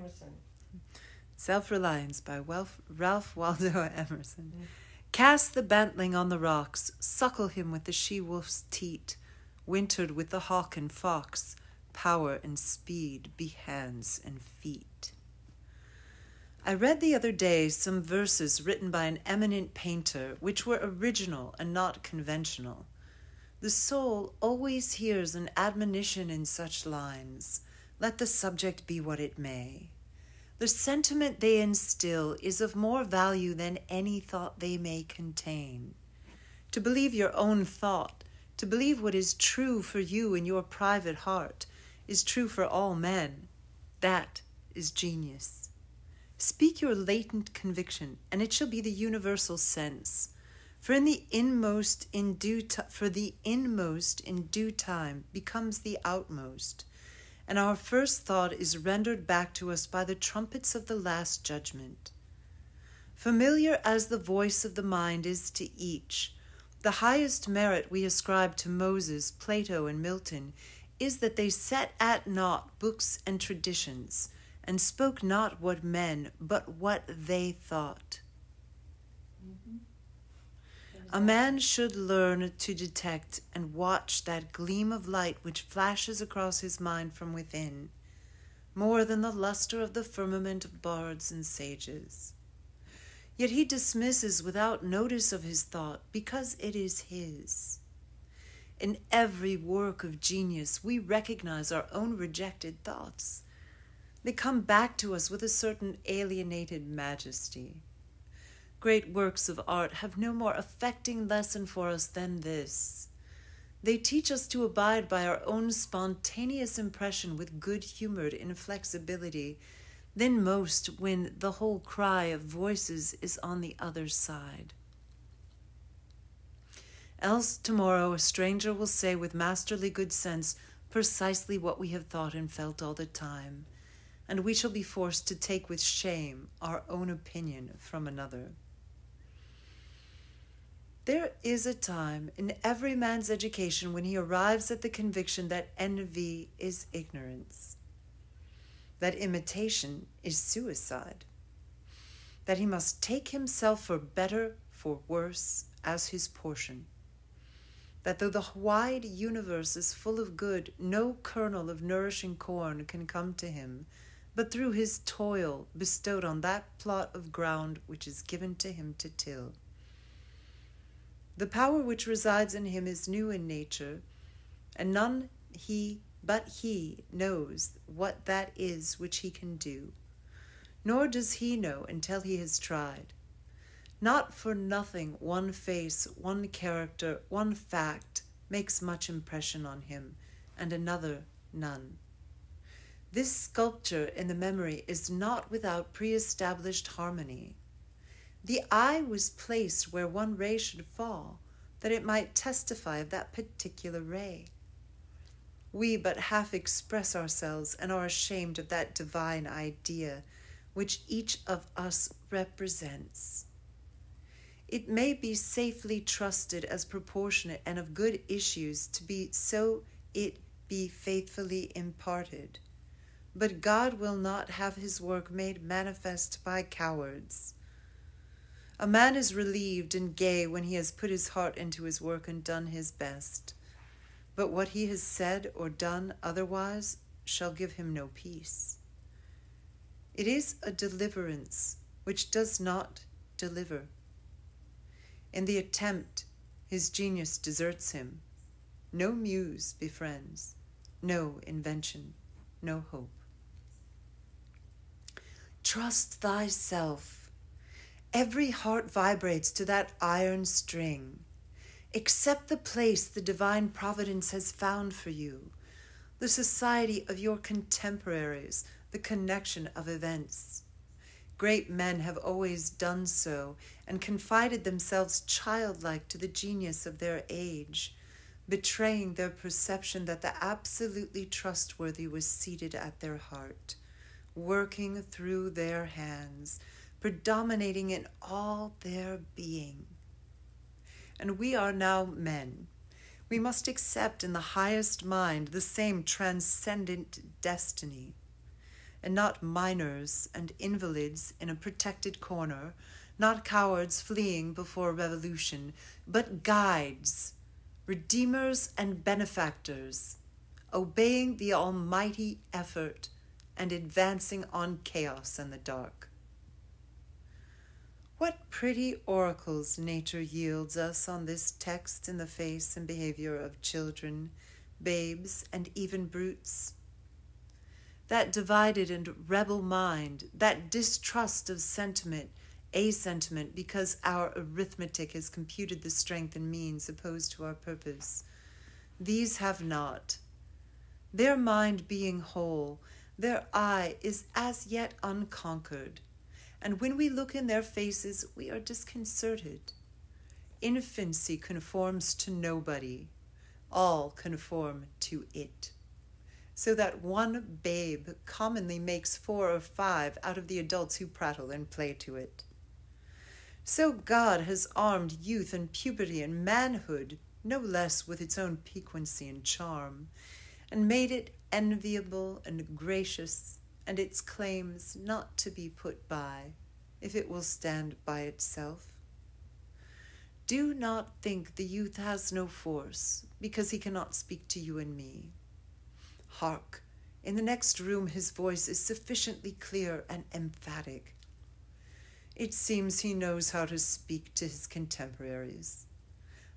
Emerson. Self-Reliance by Ralph Waldo Emerson. Cast the bantling on the rocks, suckle him with the she-wolf's teat, wintered with the hawk and fox, power and speed be hands and feet. I read the other day some verses written by an eminent painter, which were original and not conventional. The soul always hears an admonition in such lines, let the subject be what it may. The sentiment they instill is of more value than any thought they may contain. To believe your own thought, to believe what is true for you in your private heart, is true for all men. That is genius. Speak your latent conviction, and it shall be the universal sense. For the inmost in due time becomes the outmost, and our first thought is rendered back to us by the trumpets of the last judgment. Familiar as the voice of the mind is to each, the highest merit we ascribe to Moses, Plato, and Milton is that they set at naught books and traditions, and spoke not what men, but what they thought. Mm-hmm. A man should learn to detect and watch that gleam of light which flashes across his mind from within, more than the luster of the firmament of bards and sages. Yet he dismisses without notice of his thought, because it is his. In every work of genius we recognize our own rejected thoughts. They come back to us with a certain alienated majesty. Great works of art have no more affecting lesson for us than this. They teach us to abide by our own spontaneous impression with good-humored inflexibility than most when the whole cry of voices is on the other side. Else tomorrow a stranger will say with masterly good sense precisely what we have thought and felt all the time, and we shall be forced to take with shame our own opinion from another. There is a time in every man's education when he arrives at the conviction that envy is ignorance, that imitation is suicide, that he must take himself for better, for worse, as his portion, that though the wide universe is full of good, no kernel of nourishing corn can come to him, but through his toil bestowed on that plot of ground which is given to him to till. The power which resides in him is new in nature, and none but he knows what that is which he can do, nor does he know until he has tried. Not for nothing one face, one character, one fact makes much impression on him, and another none. This sculpture in the memory is not without pre-established harmony. The eye was placed where one ray should fall, that it might testify of that particular ray. We but half express ourselves and are ashamed of that divine idea which each of us represents. It may be safely trusted as proportionate and of good issues to be so it be faithfully imparted. But God will not have his work made manifest by cowards. A man is relieved and gay when he has put his heart into his work and done his best. But what he has said or done otherwise shall give him no peace. It is a deliverance which does not deliver. In the attempt, his genius deserts him. No muse befriends, no invention, no hope. Trust thyself. Every heart vibrates to that iron string. Accept the place the divine providence has found for you, the society of your contemporaries, the connection of events. Great men have always done so and confided themselves childlike to the genius of their age, betraying their perception that the absolutely trustworthy was seated at their heart, working through their hands, predominating in all their being. And we are now men. We must accept in the highest mind the same transcendent destiny. and not minors and invalids in a protected corner, not cowards fleeing before revolution, but guides, redeemers and benefactors, obeying the almighty effort and advancing on chaos and the dark. What pretty oracles nature yields us on this text in the face and behavior of children, babes, and even brutes. That divided and rebel mind, that distrust of sentiment, a sentiment because our arithmetic has computed the strength and means opposed to our purpose. These have not. Their mind being whole, their eye is as yet unconquered, and when we look in their faces, we are disconcerted. Infancy conforms to nobody. All conform to it. So that one babe commonly makes 4 or 5 out of the adults who prattle and play to it. So God has armed youth and puberty and manhood, no less with its own piquancy and charm, and made it enviable and gracious, and its claims not to be put by, if it will stand by itself. Do not think the youth has no force, because he cannot speak to you and me. Hark, in the next room his voice is sufficiently clear and emphatic. It seems he knows how to speak to his contemporaries.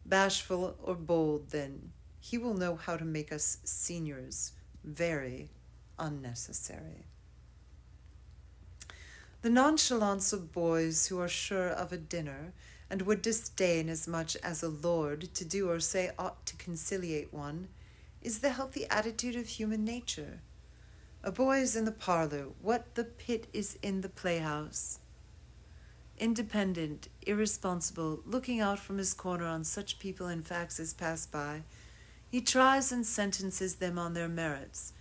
Bashful or bold, then, he will know how to make us seniors very unnecessary. The nonchalance of boys who are sure of a dinner and would disdain as much as a lord to do or say aught to conciliate one is the healthy attitude of human nature. A boy is in the parlor what the pit is in the playhouse. Independent, irresponsible, looking out from his corner on such people and facts as pass by, he tries and sentences them on their merits,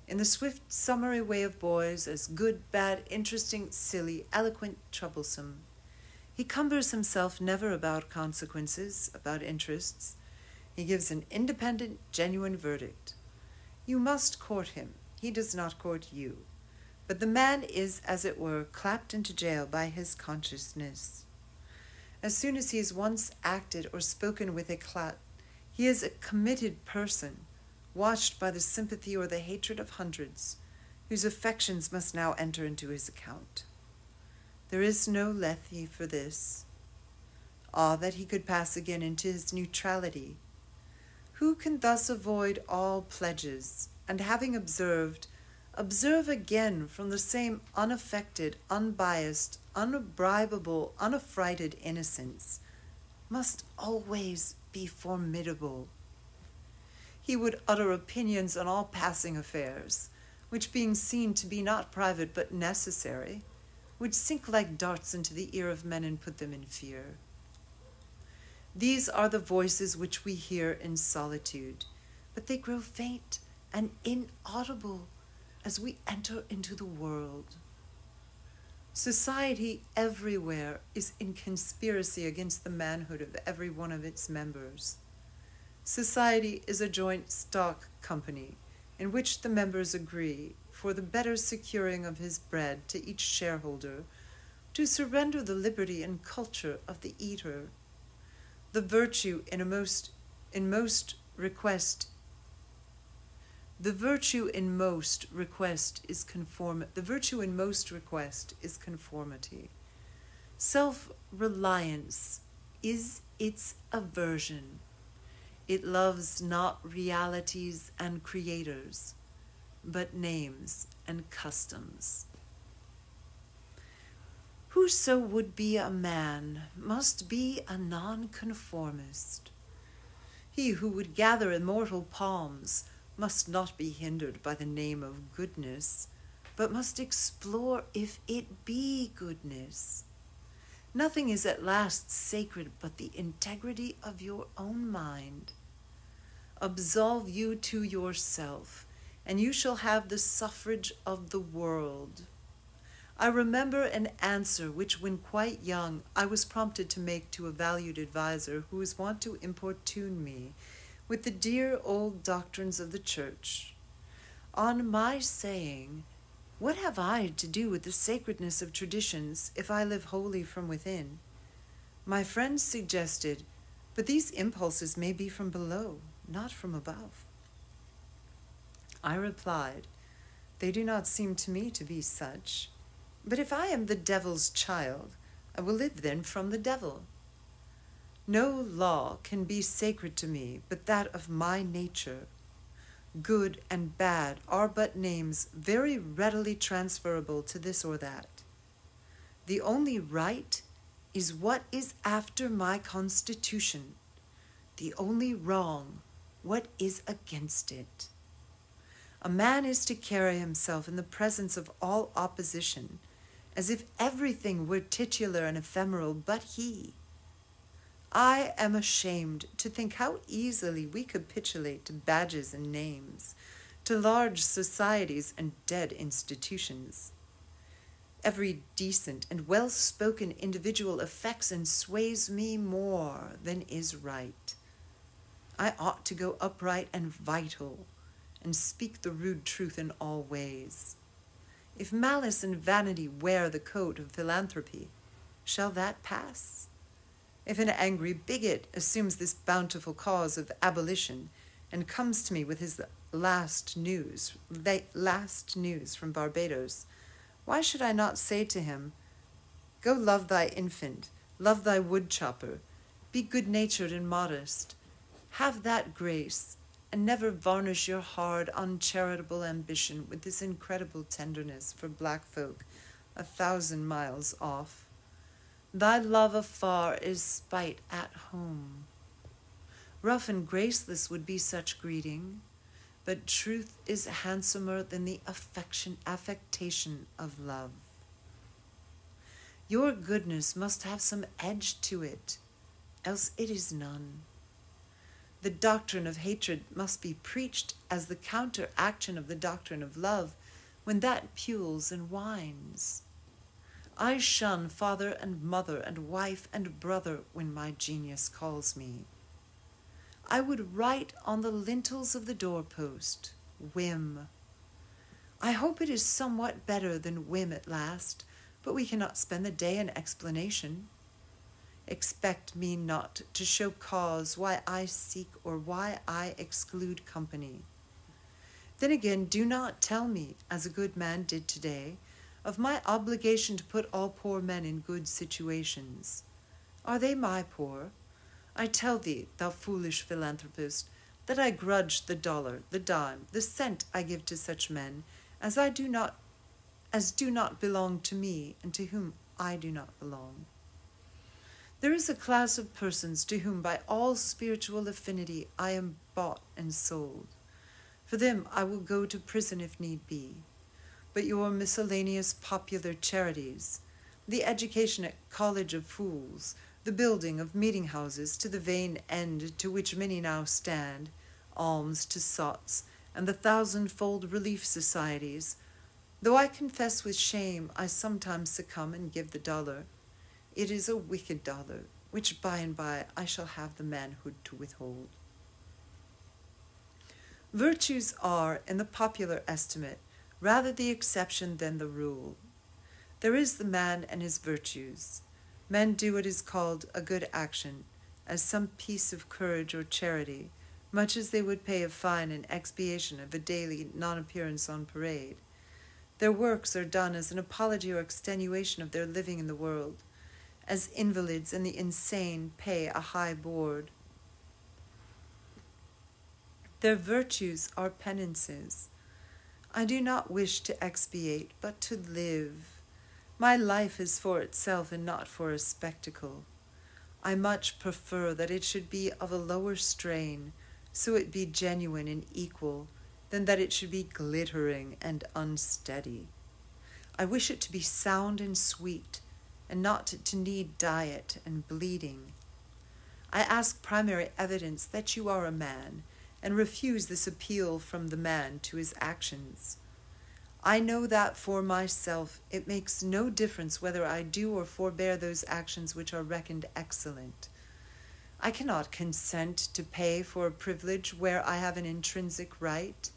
in the swift summary way of boys, as good, bad, interesting, silly, eloquent, troublesome. He cumbers himself never about consequences, about interests. He gives an independent, genuine verdict. You must court him. He does not court you. But the man is, as it were, clapped into jail by his consciousness. As soon as he has once acted or spoken with éclat, he is a committed person, watched by the sympathy or the hatred of hundreds, whose affections must now enter into his account. There is no Lethe for this. Ah, that he could pass again into his neutrality. Who can thus avoid all pledges, and having observed, observe again from the same unaffected, unbiased, unbribable, unaffrighted innocence, must always be formidable. He would utter opinions on all passing affairs, which being seen to be not private but necessary, would sink like darts into the ear of men and put them in fear. These are the voices which we hear in solitude, but they grow faint and inaudible as we enter into the world. Society everywhere is in conspiracy against the manhood of every one of its members. Society is a joint stock company in which the members agree, for the better securing of his bread to each shareholder, to surrender the liberty and culture of the eater. The virtue in most request is conformity. Self-reliance is its aversion. It loves not realities and creators, but names and customs. Whoso would be a man must be a nonconformist. He who would gather immortal palms must not be hindered by the name of goodness, but must explore if it be goodness. Nothing is at last sacred but the integrity of your own mind. Absolve you to yourself, and you shall have the suffrage of the world. I remember an answer which, when quite young, I was prompted to make to a valued adviser who was wont to importune me with the dear old doctrines of the Church. On my saying, What have I to do with the sacredness of traditions if I live wholly from within? My friends suggested, but these impulses may be from below, not from above. I replied, they do not seem to me to be such. But if I am the devil's child, I will live then from the devil. No law can be sacred to me but that of my nature. Good and bad are but names very readily transferable to this or that. The only right is what is after my constitution. The only wrong, what is against it. A man is to carry himself in the presence of all opposition, as if everything were titular and ephemeral but he. I am ashamed to think how easily we capitulate to badges and names, to large societies and dead institutions. Every decent and well-spoken individual affects and sways me more than is right. I ought to go upright and vital, and speak the rude truth in all ways. If malice and vanity wear the coat of philanthropy, shall that pass? If an angry bigot assumes this bountiful cause of abolition and comes to me with his last news from Barbados, why should I not say to him, go love thy infant, love thy woodchopper, be good-natured and modest, have that grace, and never varnish your hard, uncharitable ambition with this incredible tenderness for black folk 1,000 miles off. Thy love afar is spite at home. Rough and graceless would be such greeting, but truth is handsomer than the affectation of love. Your goodness must have some edge to it, else it is none. The doctrine of hatred must be preached as the counteraction of the doctrine of love, when that pules and whines. I shun father and mother and wife and brother when my genius calls me. I would write on the lintels of the doorpost, whim. I hope it is somewhat better than whim at last, but we cannot spend the day in explanation. Expect me not to show cause why I seek or why I exclude company. Then again, do not tell me, as a good man did today, of my obligation to put all poor men in good situations. Are they my poor? I tell thee, thou foolish philanthropist, that I grudge the dollar, the dime, the cent I give to such men as do not belong to me and to whom I do not belong. There is a class of persons to whom by all spiritual affinity I am bought and sold. For them I will go to prison if need be. But your miscellaneous popular charities, the education at College of Fools, the building of meeting-houses to the vain end to which many now stand, alms to sots, and the 1,000-fold relief societies, though I confess with shame I sometimes succumb and give the dollar, it is a wicked dollar, which by and by I shall have the manhood to withhold. Virtues are, in the popular estimate, rather the exception than the rule. There is the man and his virtues. Men do what is called a good action, as some piece of courage or charity, much as they would pay a fine in expiation of a daily non-appearance on parade. Their works are done as an apology or extenuation of their living in the world, as invalids and the insane pay a high board. Their virtues are penances. I do not wish to expiate, but to live. My life is for itself and not for a spectacle. I much prefer that it should be of a lower strain, so it be genuine and equal, than that it should be glittering and unsteady. I wish it to be sound and sweet, and not to need diet and bleeding. I ask primary evidence that you are a man, and refuse this appeal from the man to his actions. I know that for myself it makes no difference whether I do or forbear those actions which are reckoned excellent. I cannot consent to pay for a privilege where I have an intrinsic right.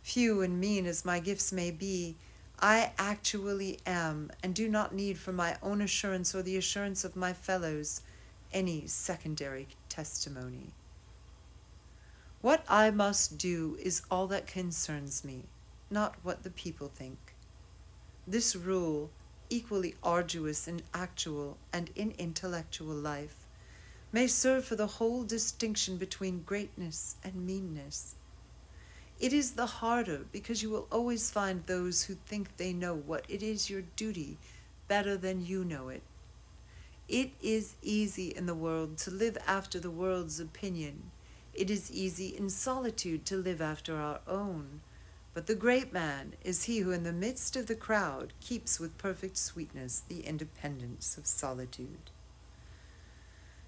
Few and mean as my gifts may be, I actually am, and do not need for my own assurance or the assurance of my fellows any secondary testimony. What I must do is all that concerns me, not what the people think. This rule, equally arduous in actual and in intellectual life, may serve for the whole distinction between greatness and meanness. It is the harder because you will always find those who think they know what it is your duty better than you know it. It is easy in the world to live after the world's opinion. It is easy in solitude to live after our own. But the great man is he who in the midst of the crowd keeps with perfect sweetness the independence of solitude.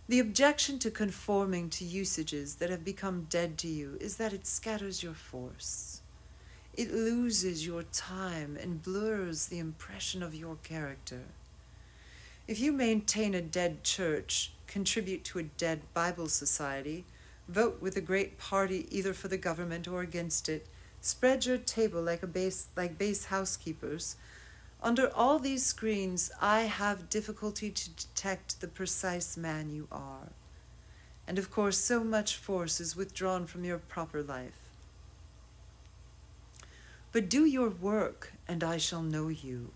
The objection to conforming to usages that have become dead to you is that it scatters your force. It loses your time and blurs the impression of your character. If you maintain a dead church, contribute to a dead Bible society, vote with a great party either for the government or against it, spread your table like base housekeepers, under all these screens, I have difficulty to detect the precise man you are. And of course, so much force is withdrawn from your proper life. But do your work, and I shall know you.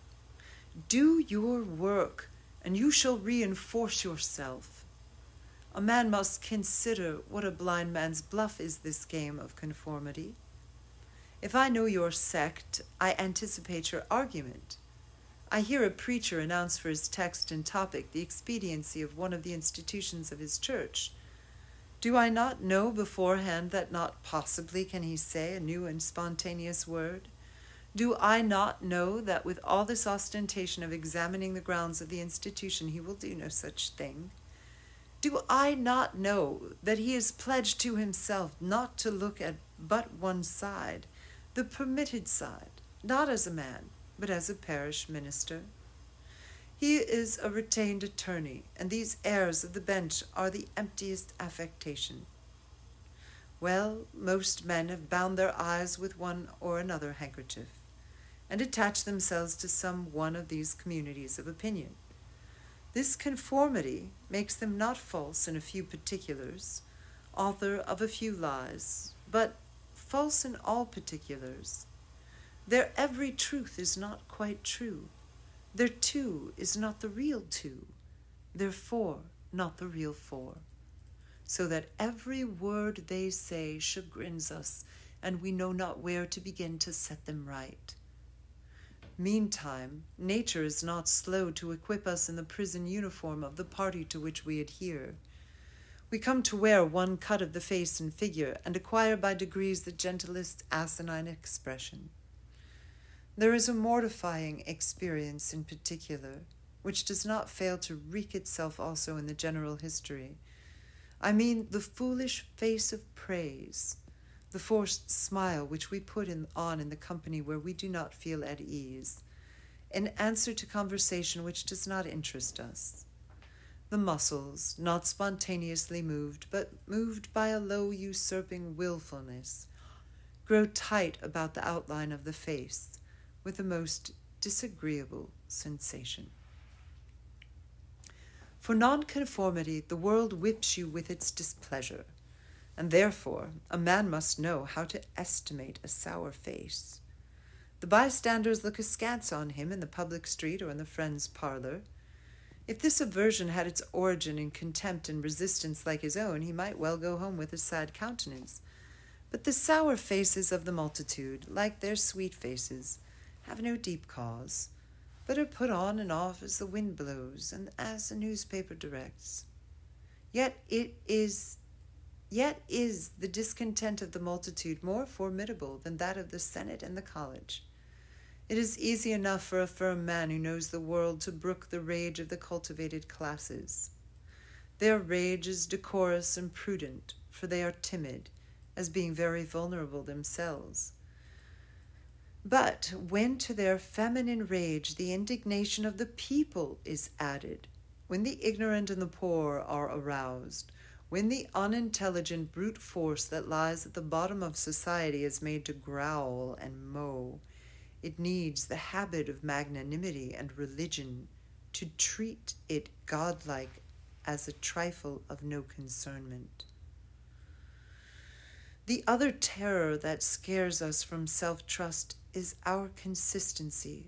Do your work, and you shall reinforce yourself. A man must consider what a blind man's bluff is this game of conformity. If I know your sect, I anticipate your argument. I hear a preacher announce for his text and topic the expediency of one of the institutions of his church. Do I not know beforehand that not possibly can he say a new and spontaneous word? Do I not know that with all this ostentation of examining the grounds of the institution he will do no such thing? Do I not know that he is pledged to himself not to look at but one side, the permitted side, not as a man, but as a parish minister? He is a retained attorney, and these airs of the bench are the emptiest affectation. Well, most men have bound their eyes with one or another handkerchief, and attached themselves to some one of these communities of opinion. This conformity makes them not false in a few particulars, author of a few lies, but false in all particulars. Their every truth is not quite true. Their two is not the real two. Their four not the real four. So that every word they say chagrins us, and we know not where to begin to set them right. Meantime, nature is not slow to equip us in the prison uniform of the party to which we adhere. We come to wear one cut of the face and figure, and acquire by degrees the gentlest asinine expression. There is a mortifying experience in particular, which does not fail to wreak itself also in the general history. I mean the foolish face of praise, the forced smile which we put on in the company where we do not feel at ease, in answer to conversation which does not interest us. The muscles, not spontaneously moved, but moved by a low usurping willfulness, grow tight about the outline of the face, with a most disagreeable sensation. For nonconformity, the world whips you with its displeasure, and therefore a man must know how to estimate a sour face. The bystanders look askance on him in the public street or in the friend's parlor. If this aversion had its origin in contempt and resistance like his own, he might well go home with a sad countenance. But the sour faces of the multitude, like their sweet faces, have no deep cause, but are put on and off as the wind blows and as the newspaper directs. Yet is the discontent of the multitude more formidable than that of the Senate and the college. It is easy enough for a firm man who knows the world to brook the rage of the cultivated classes. Their rage is decorous and prudent, for they are timid, as being very vulnerable themselves. But when to their feminine rage the indignation of the people is added, when the ignorant and the poor are aroused, when the unintelligent brute force that lies at the bottom of society is made to growl and mow, It needs the habit of magnanimity and religion to treat it godlike as a trifle of no concernment. The other terror that scares us from self-trust is our consistency,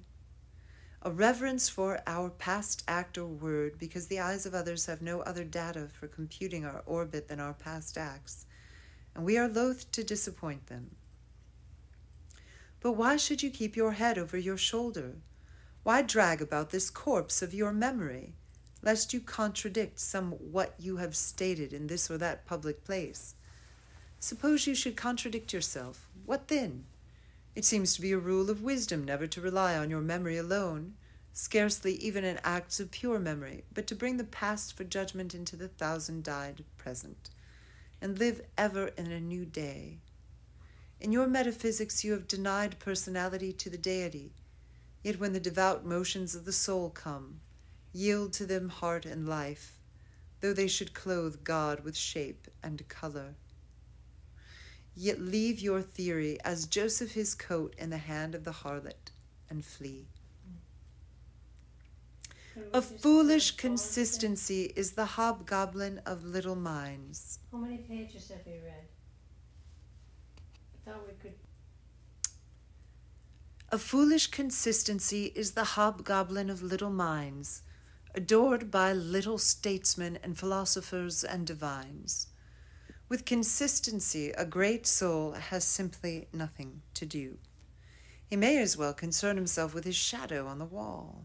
a reverence for our past act or word because the eyes of others have no other data for computing our orbit than our past acts, and we are loath to disappoint them. But why should you keep your head over your shoulder? Why drag about this corpse of your memory, lest you contradict what you have stated in this or that public place? Suppose you should contradict yourself. What then? It seems to be a rule of wisdom never to rely on your memory alone, scarcely even in acts of pure memory, but to bring the past for judgment into the thousand-dyed present, and live ever in a new day. In your metaphysics you have denied personality to the deity, yet when the devout motions of the soul come, yield to them heart and life, though they should clothe God with shape and color. Yet leave your theory as Joseph his coat in the hand of the harlot, and flee. A foolish consistency is the hobgoblin of little minds. How many pages have you read? I thought we could. A foolish consistency is the hobgoblin of little minds, adored by little statesmen and philosophers and divines. With consistency, a great soul has simply nothing to do. He may as well concern himself with his shadow on the wall.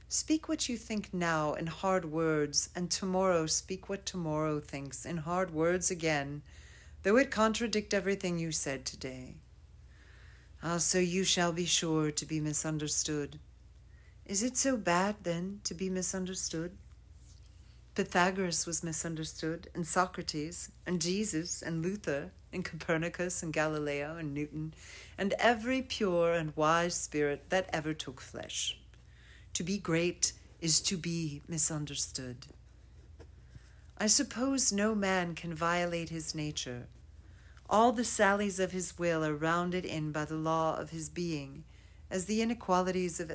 Speak what you think now in hard words, and tomorrow speak what tomorrow thinks in hard words again, though it contradict everything you said today. Ah, so you shall be sure to be misunderstood. Is it so bad, then, to be misunderstood? Pythagoras was misunderstood, and Socrates, and Jesus, and Luther, and Copernicus, and Galileo, and Newton, and every pure and wise spirit that ever took flesh. To be great is to be misunderstood. I suppose no man can violate his nature. All the sallies of his will are rounded in by the law of his being, as the inequalities of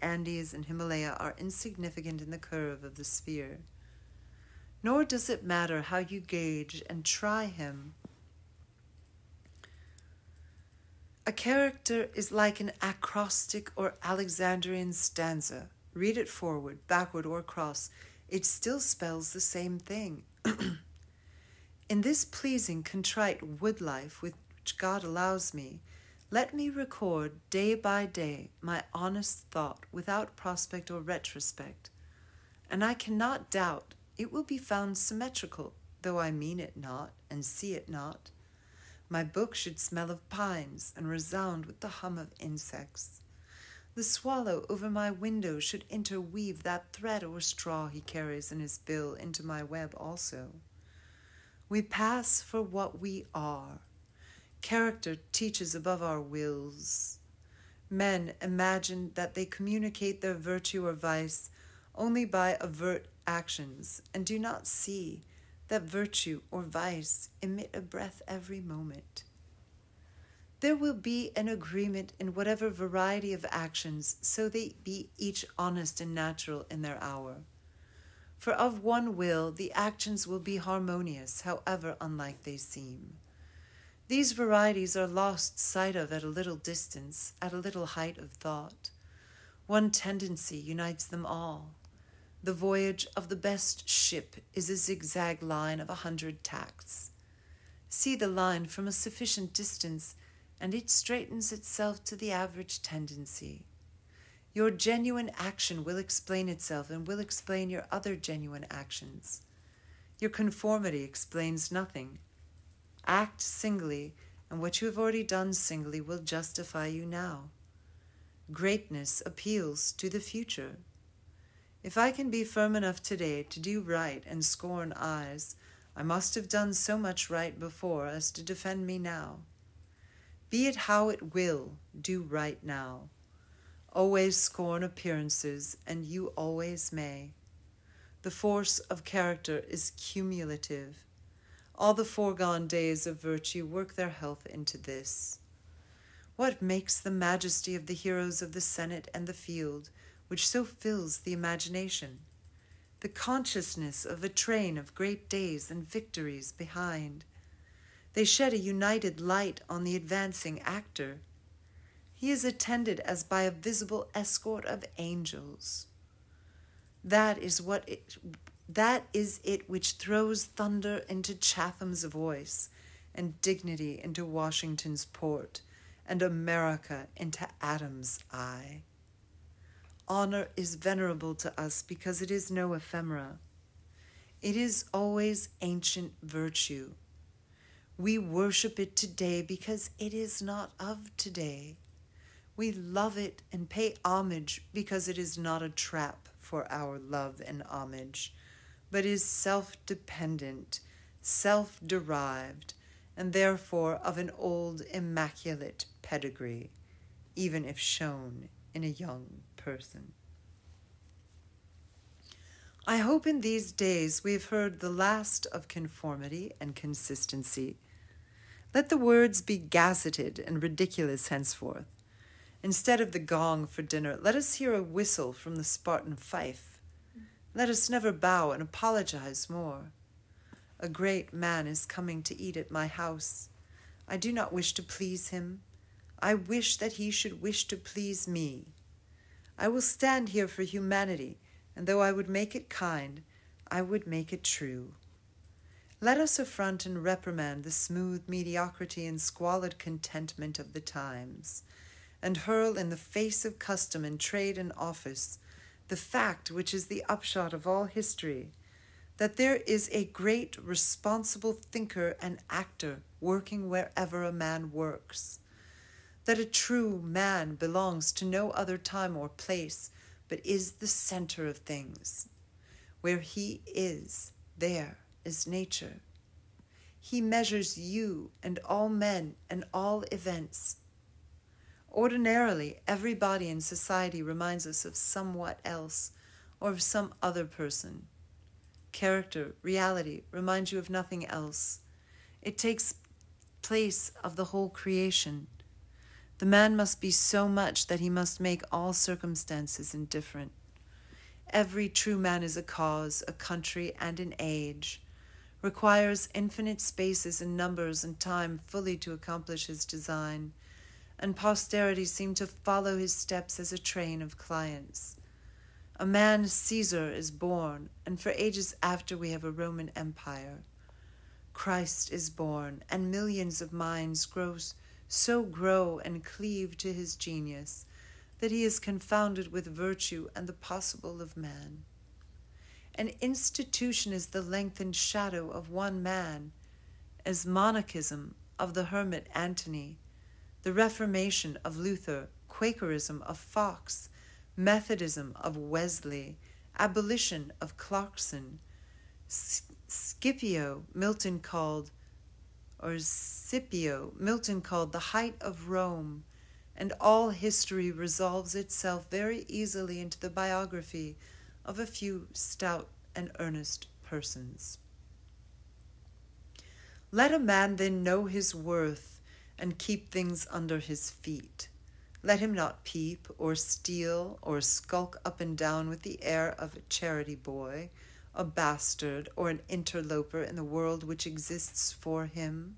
Andes and Himalaya are insignificant in the curve of the sphere. Nor does it matter how you gauge and try him. A character is like an acrostic or Alexandrian stanza. Read it forward, backward, or across. It still spells the same thing. In this pleasing, contrite wood life which God allows me, let me record day by day my honest thought without prospect or retrospect, and I cannot doubt it will be found symmetrical, though I mean it not and see it not. My book should smell of pines and resound with the hum of insects. The swallow over my window should interweave that thread or straw he carries in his bill into my web also. We pass for what we are. Character teaches above our wills. Men imagine that they communicate their virtue or vice only by overt actions, and do not see that virtue or vice emit a breath every moment. There will be an agreement in whatever variety of actions, so they be each honest and natural in their hour. For of one will the actions will be harmonious, however unlike they seem. These varieties are lost sight of at a little distance, at a little height of thought. One tendency unites them all. The voyage of the best ship is a zigzag line of 100 tacks. See the line from a sufficient distance, and it straightens itself to the average tendency. Your genuine action will explain itself and will explain your other genuine actions. Your conformity explains nothing. Act singly, and what you have already done singly will justify you now. Greatness appeals to the future. If I can be firm enough today to do right and scorn eyes, I must have done so much right before as to defend me now. Be it how it will, do right now. Always scorn appearances, and you always may. The force of character is cumulative. All the foregone days of virtue work their health into this. What makes the majesty of the heroes of the Senate and the field, which so fills the imagination? The consciousness of a train of great days and victories behind. They shed a united light on the advancing actor. He is attended as by a visible escort of angels. That is it which throws thunder into Chatham's voice, and dignity into Washington's port, and America into Adam's eye. Honor is venerable to us because it is no ephemera. It is always ancient virtue. We worship it today because it is not of today. We love it and pay homage because it is not a trap for our love and homage, but is self-dependent, self-derived, and therefore of an old immaculate pedigree, even if shown in a young person. I hope in these days we have heard the last of conformity and consistency. Let the words be gazetted and ridiculous henceforth. Instead of the gong for dinner, let us hear a whistle from the Spartan fife. Let us never bow and apologize more. A great man is coming to eat at my house. I do not wish to please him. I wish that he should wish to please me. I will stand here for humanity, and though I would make it kind, I would make it true. Let us affront and reprimand the smooth mediocrity and squalid contentment of the times, and hurl in the face of custom and trade and office the fact which is the upshot of all history, that there is a great responsible thinker and actor working wherever a man works, that a true man belongs to no other time or place, but is the center of things. Where he is, there is nature. He measures you and all men and all events. Ordinarily, every body in society reminds us of somewhat else or of some other person. Character, reality, reminds you of nothing else. It takes place of the whole creation. The man must be so much that he must make all circumstances indifferent. Every true man is a cause, a country, and an age, requires infinite spaces and numbers and time fully to accomplish his design, and posterity seem to follow his steps as a train of clients. A man Caesar is born, and for ages after we have a Roman Empire. Christ is born, and millions of minds grow and cleave to his genius, that he is confounded with virtue and the possible of man. An institution is the lengthened shadow of one man, as monachism of the hermit Antony, the Reformation of Luther, Quakerism of Fox, Methodism of Wesley, abolition of Clarkson, Scipio, Milton called the height of Rome, and all history resolves itself very easily into the biography of a few stout and earnest persons. Let a man then know his worth and keep things under his feet. Let him not peep or steal or skulk up and down with the air of a charity boy, a bastard, or an interloper in the world which exists for him.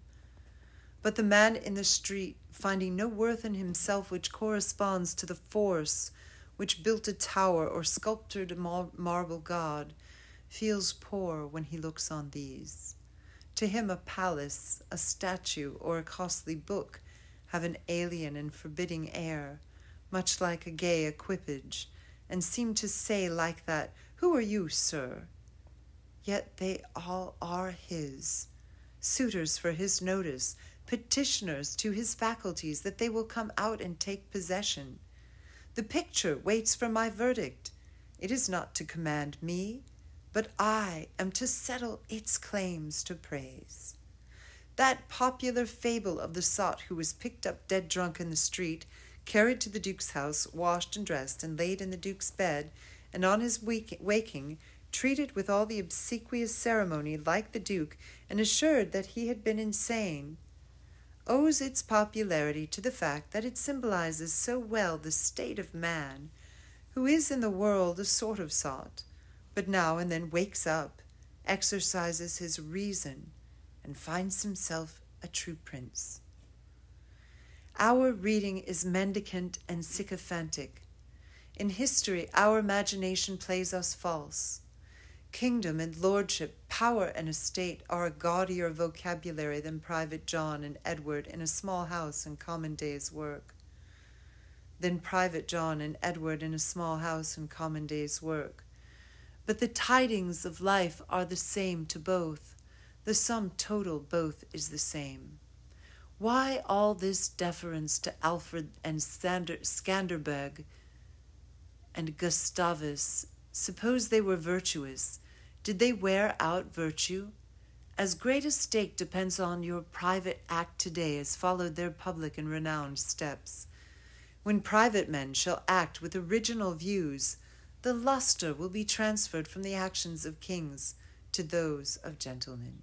But the man in the street, finding no worth in himself which corresponds to the force which built a tower or sculptured a marble god, feels poor when he looks on these. To him a palace, a statue, or a costly book have an alien and forbidding air, much like a gay equipage, and seem to say like that, "Who are you, sir?" Yet they all are his, suitors for his notice, petitioners to his faculties that they will come out and take possession. The picture waits for my verdict. It is not to command me, but I am to settle its claims to praise. That popular fable of the sot who was picked up dead drunk in the street, carried to the Duke's house, washed and dressed, and laid in the Duke's bed, and on his waking, treated with all the obsequious ceremony like the Duke, and assured that he had been insane. owes its popularity to the fact that it symbolizes so well the state of man, who is in the world a sort of sot, but now and then wakes up, exercises his reason, and finds himself a true prince. Our reading is mendicant and sycophantic. In history, our imagination plays us false. Kingdom and lordship, power and estate are a gaudier vocabulary than Private John and Edward in a small house and common day's work. But the tidings of life are the same to both. The sum total both is the same. Why all this deference to Alfred and Skanderbeg and Gustavus? Suppose they were virtuous. Did they wear out virtue? As great a stake depends on your private act today as followed their public and renowned steps. When private men shall act with original views, the lustre will be transferred from the actions of kings to those of gentlemen.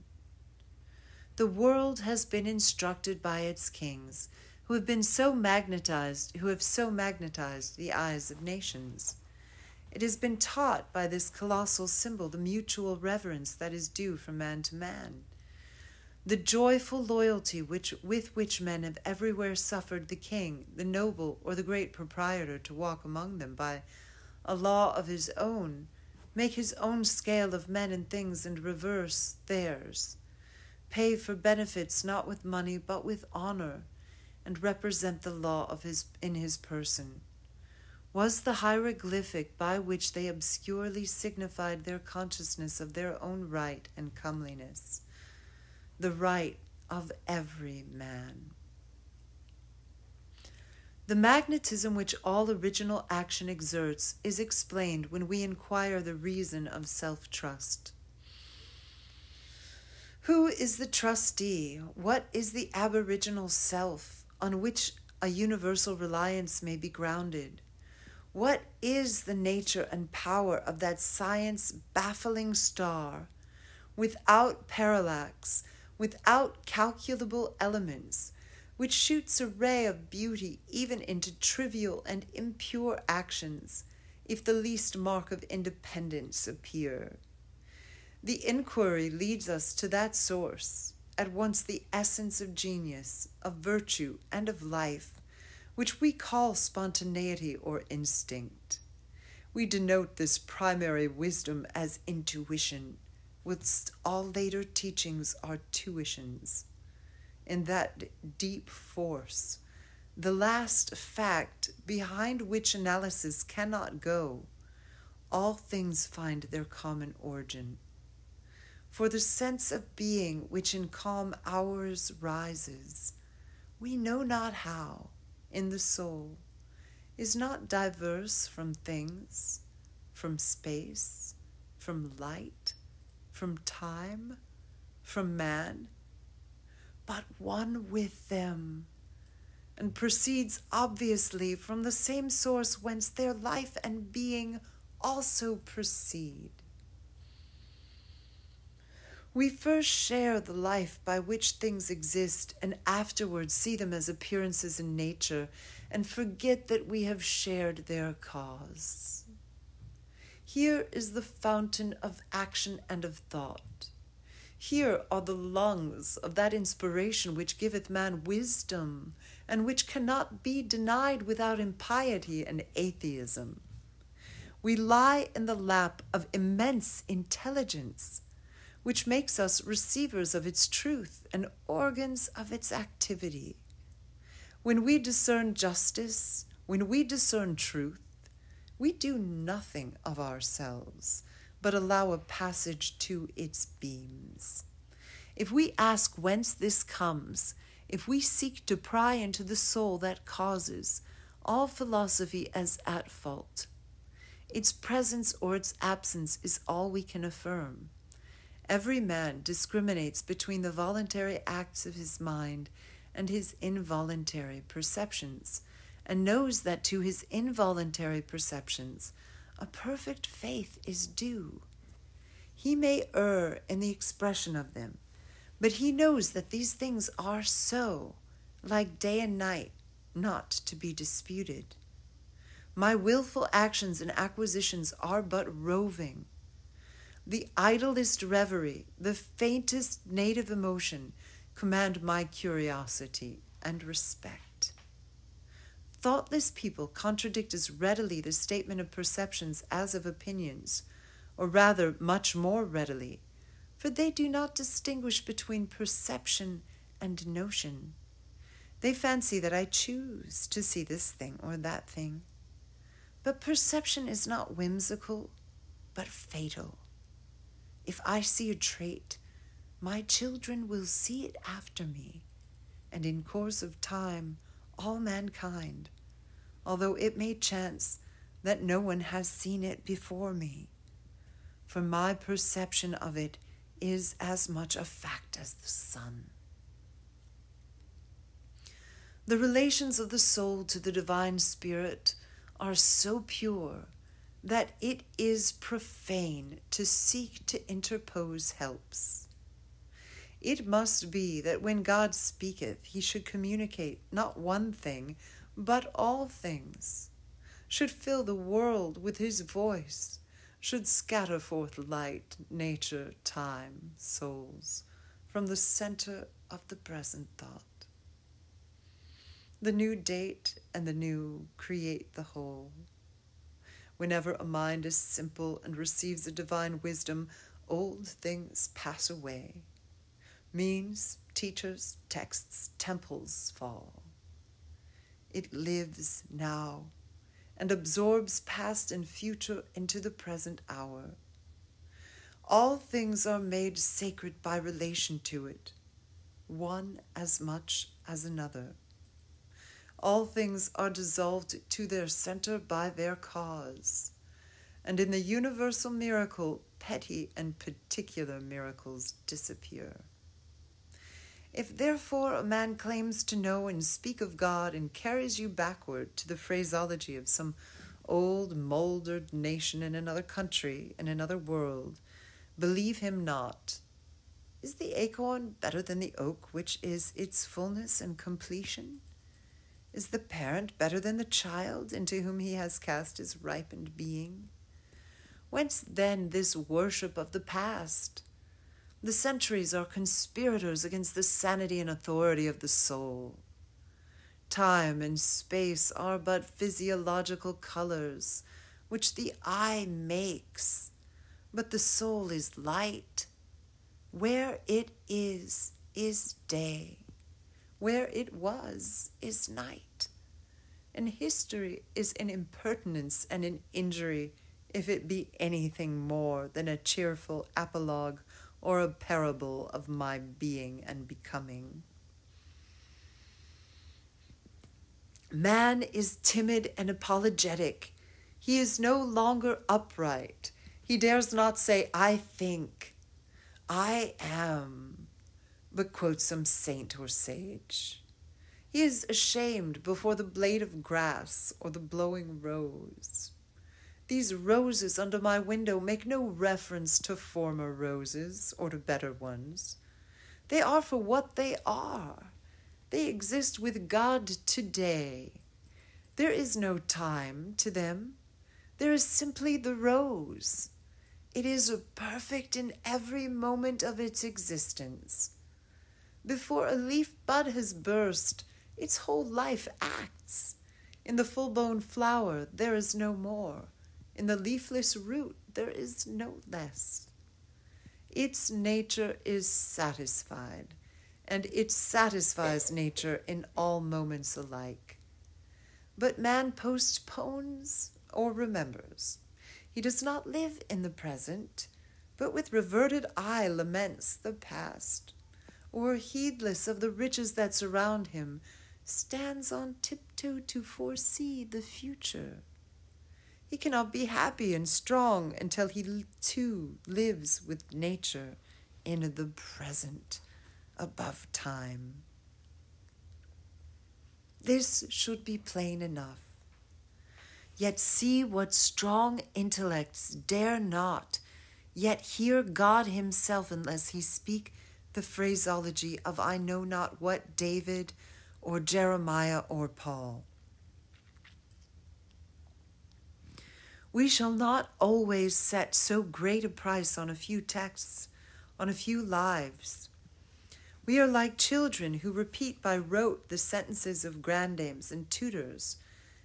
The world has been instructed by its kings, who have so magnetized the eyes of nations. It has been taught by this colossal symbol the mutual reverence that is due from man to man. The joyful loyalty with which men have everywhere suffered the king, the noble, or the great proprietor to walk among them by a law of his own, make his own scale of men and things and reverse theirs, pay for benefits not with money but with honor, and represent the law in his person, was the hieroglyphic by which they obscurely signified their consciousness of their own right and comeliness, the right of every man. The magnetism which all original action exerts is explained when we inquire the reason of self-trust. Who is the trustee? What is the aboriginal self on which a universal reliance may be grounded? What is the nature and power of that science-baffling star, without parallax, without calculable elements, which shoots a ray of beauty even into trivial and impure actions, if the least mark of independence appear? The inquiry leads us to that source, at once the essence of genius, of virtue, and of life, which we call spontaneity or instinct. We denote this primary wisdom as intuition, whilst all later teachings are tuitions. In that deep force, the last fact behind which analysis cannot go, all things find their common origin. For the sense of being which in calm hours rises, we know not how, in the soul, is not diverse from things, from space, from light, from time, from man, but one with them, and proceeds obviously from the same source whence their life and being also proceed. We first share the life by which things exist and afterwards see them as appearances in nature and forget that we have shared their cause. Here is the fountain of action and of thought. Here are the lungs of that inspiration which giveth man wisdom and which cannot be denied without impiety and atheism. We lie in the lap of immense intelligence, which makes us receivers of its truth and organs of its activity. When we discern justice, when we discern truth, we do nothing of ourselves, but allow a passage to its beams. If we ask whence this comes, if we seek to pry into the soul that causes, all philosophy is at fault. Its presence or its absence is all we can affirm. Every man discriminates between the voluntary acts of his mind and his involuntary perceptions, and knows that to his involuntary perceptions a perfect faith is due. He may err in the expression of them, but he knows that these things are so, like day and night, not to be disputed. My willful actions and acquisitions are but roving. The idlest reverie, the faintest native emotion, command my curiosity and respect. Thoughtless people contradict as readily the statement of perceptions as of opinions, or rather much more readily, for they do not distinguish between perception and notion. They fancy that I choose to see this thing or that thing. But perception is not whimsical, but fatal. If I see a trait, my children will see it after me, and in course of time, all mankind, although it may chance that no one has seen it before me. For my perception of it is as much a fact as the sun. The relations of the soul to the divine spirit are so pure that it is profane to seek to interpose helps. It must be that when God speaketh, he should communicate not one thing, but all things, should fill the world with his voice, should scatter forth light, nature, time, souls, from the center of the present thought. The new date and the new create the whole. Whenever a mind is simple and receives a divine wisdom, old things pass away. Means, teachers, texts, temples fall. It lives now and absorbs past and future into the present hour. All things are made sacred by relation to it, one as much as another. All things are dissolved to their center by their cause, and in the universal miracle, petty and particular miracles disappear. If therefore a man claims to know and speak of God and carries you backward to the phraseology of some old mouldered nation in another country, in another world, believe him not. Is the acorn better than the oak, which is its fullness and completion? Is the parent better than the child into whom he has cast his ripened being? Whence then this worship of the past? The centuries are conspirators against the sanity and authority of the soul. Time and space are but physiological colors, which the eye makes, but the soul is light. Where it is day. Where it was is night. And history is an impertinence and an injury if it be anything more than a cheerful apologue or a parable of my being and becoming. Man is timid and apologetic. He is no longer upright. He dares not say, I think, I am, but quote some saint or sage. He is ashamed before the blade of grass or the blowing rose. These roses under my window make no reference to former roses or to better ones. They are for what they are. They exist with God today. There is no time to them. There is simply the rose. It is perfect in every moment of its existence. Before a leaf bud has burst, its whole life acts. In the full-blown flower, there is no more. In the leafless root, there is no less. Its nature is satisfied, and it satisfies nature in all moments alike. But man postpones or remembers. He does not live in the present, but with reverted eye laments the past, or heedless of the riches that surround him, stands on tiptoe to foresee the future. He cannot be happy and strong until he too lives with nature in the present, above time. This should be plain enough. Yet see what strong intellects dare not, yet hear God himself unless he speak the phraseology of I know not what David, or Jeremiah or Paul. We shall not always set so great a price on a few texts, on a few lives. We are like children who repeat by rote the sentences of grandames and tutors,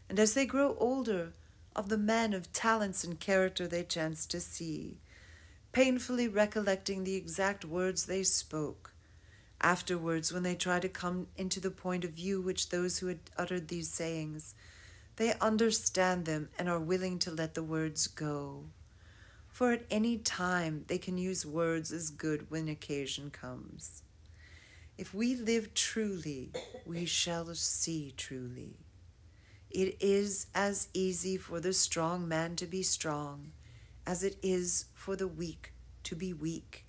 and as they grow older, of the men of talents and character they chance to see, painfully recollecting the exact words they spoke. Afterwards, when they try to come into the point of view which those who had uttered these sayings, they understand them and are willing to let the words go. For at any time they can use words as good when occasion comes. If we live truly, we shall see truly. It is as easy for the strong man to be strong as it is for the weak to be weak.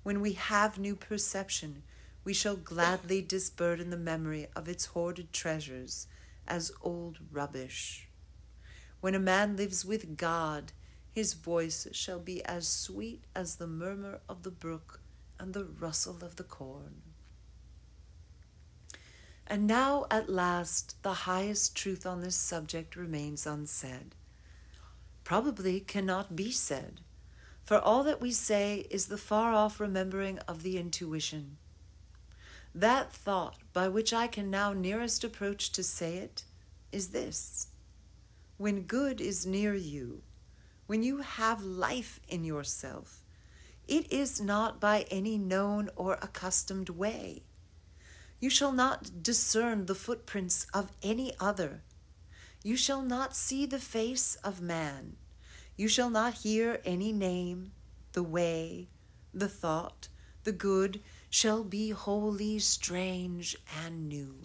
When we have new perception, we shall gladly disburden the memory of its hoarded treasures as old rubbish. When a man lives with God, his voice shall be as sweet as the murmur of the brook and the rustle of the corn. And now, at last, the highest truth on this subject remains unsaid. Probably cannot be said, for all that we say is the far-off remembering of the intuition. That thought by which I can now nearest approach to say it is this: when good is near you, when you have life in yourself, it is not by any known or accustomed way. You shall not discern the footprints of any other. You shall not see the face of man. You shall not hear any name. The way, the thought, the good shall be wholly strange and new.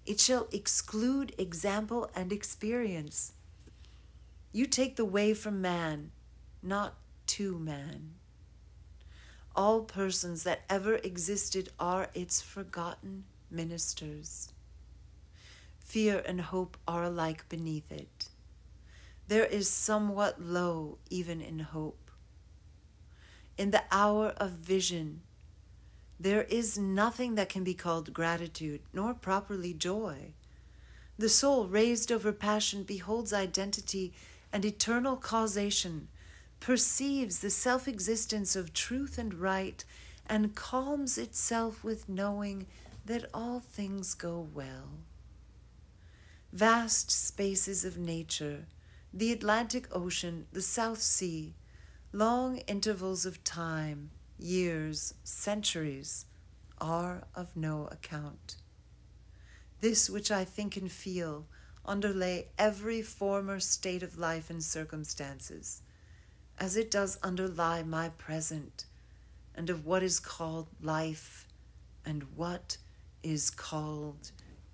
It shall exclude example and experience. You take the way from man, not to man. All persons that ever existed are its forgotten ministers. Fear and hope are alike beneath it. There is somewhat low even in hope. In the hour of vision, there is nothing that can be called gratitude, nor properly joy. The soul raised over passion beholds identity and eternal causation, perceives the self-existence of truth and right, and calms itself with knowing that all things go well. Vast spaces of nature, the Atlantic Ocean, the South Sea, long intervals of time, years, centuries, are of no account. This which I think and feel underlay every former state of life and circumstances, as it does underlie my present, and of what is called life and what is called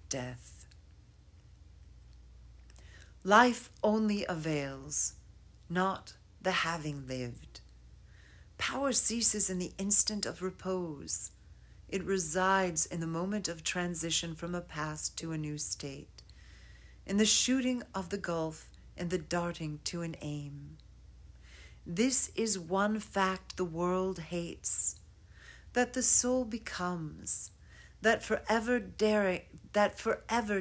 death. Life only avails, not the having lived. Power ceases in the instant of repose. It resides in the moment of transition from a past to a new state, in the shooting of the gulf and the darting to an aim. This is one fact the world hates, that the soul becomes, that forever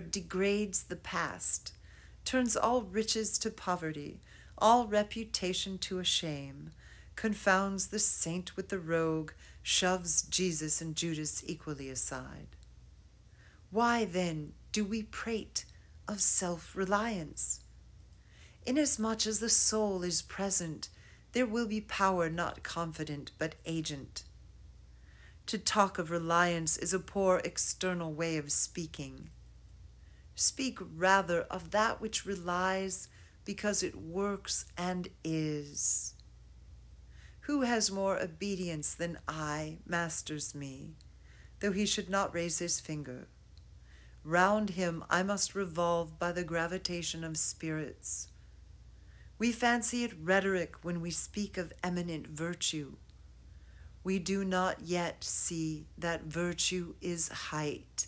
degrades the past, turns all riches to poverty, all reputation to a shame, confounds the saint with the rogue, shoves Jesus and Judas equally aside. Why, then, do we prate of self-reliance? Inasmuch as the soul is present, there will be power not confident but agent. To talk of reliance is a poor external way of speaking. Speak rather of that which relies because it works and is. Who has more obedience than I masters me, though he should not raise his finger? Round him I must revolve by the gravitation of spirits. We fancy it rhetoric when we speak of eminent virtue. We do not yet see that virtue is height,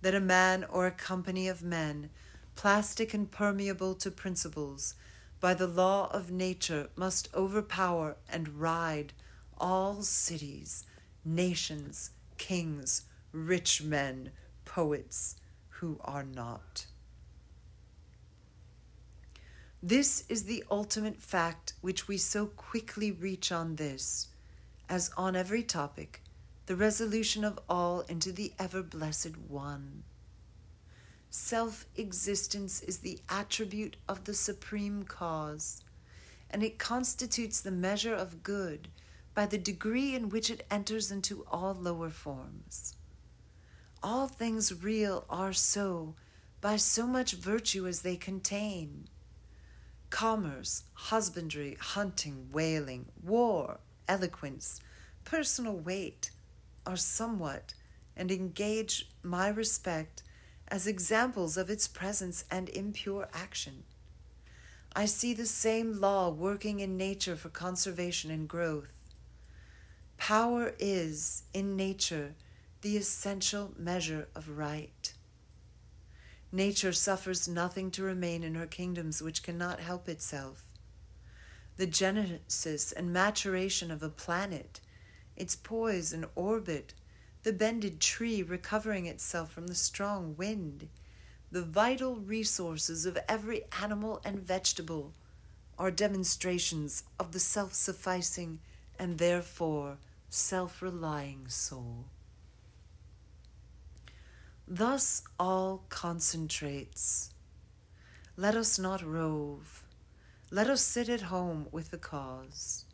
that a man or a company of men, plastic and permeable to principles, by the law of nature must overpower and ride all cities, nations, kings, rich men, poets who are not. This is the ultimate fact which we so quickly reach on this, as on every topic, the resolution of all into the ever-blessed One. Self-existence is the attribute of the Supreme Cause, and it constitutes the measure of good by the degree in which it enters into all lower forms. All things real are so, by so much virtue as they contain. Commerce, husbandry, hunting, whaling, war, eloquence, personal weight are somewhat, and engage my respect as examples of its presence and impure action. I see the same law working in nature for conservation and growth. Power is, in nature, the essential measure of right. Nature suffers nothing to remain in her kingdoms which cannot help itself. The genesis and maturation of a planet, its poise and orbit, the bended tree recovering itself from the strong wind, the vital resources of every animal and vegetable are demonstrations of the self-sufficing and therefore self-relying soul. Thus all concentrates. Let us not rove. Let us sit at home with the cause.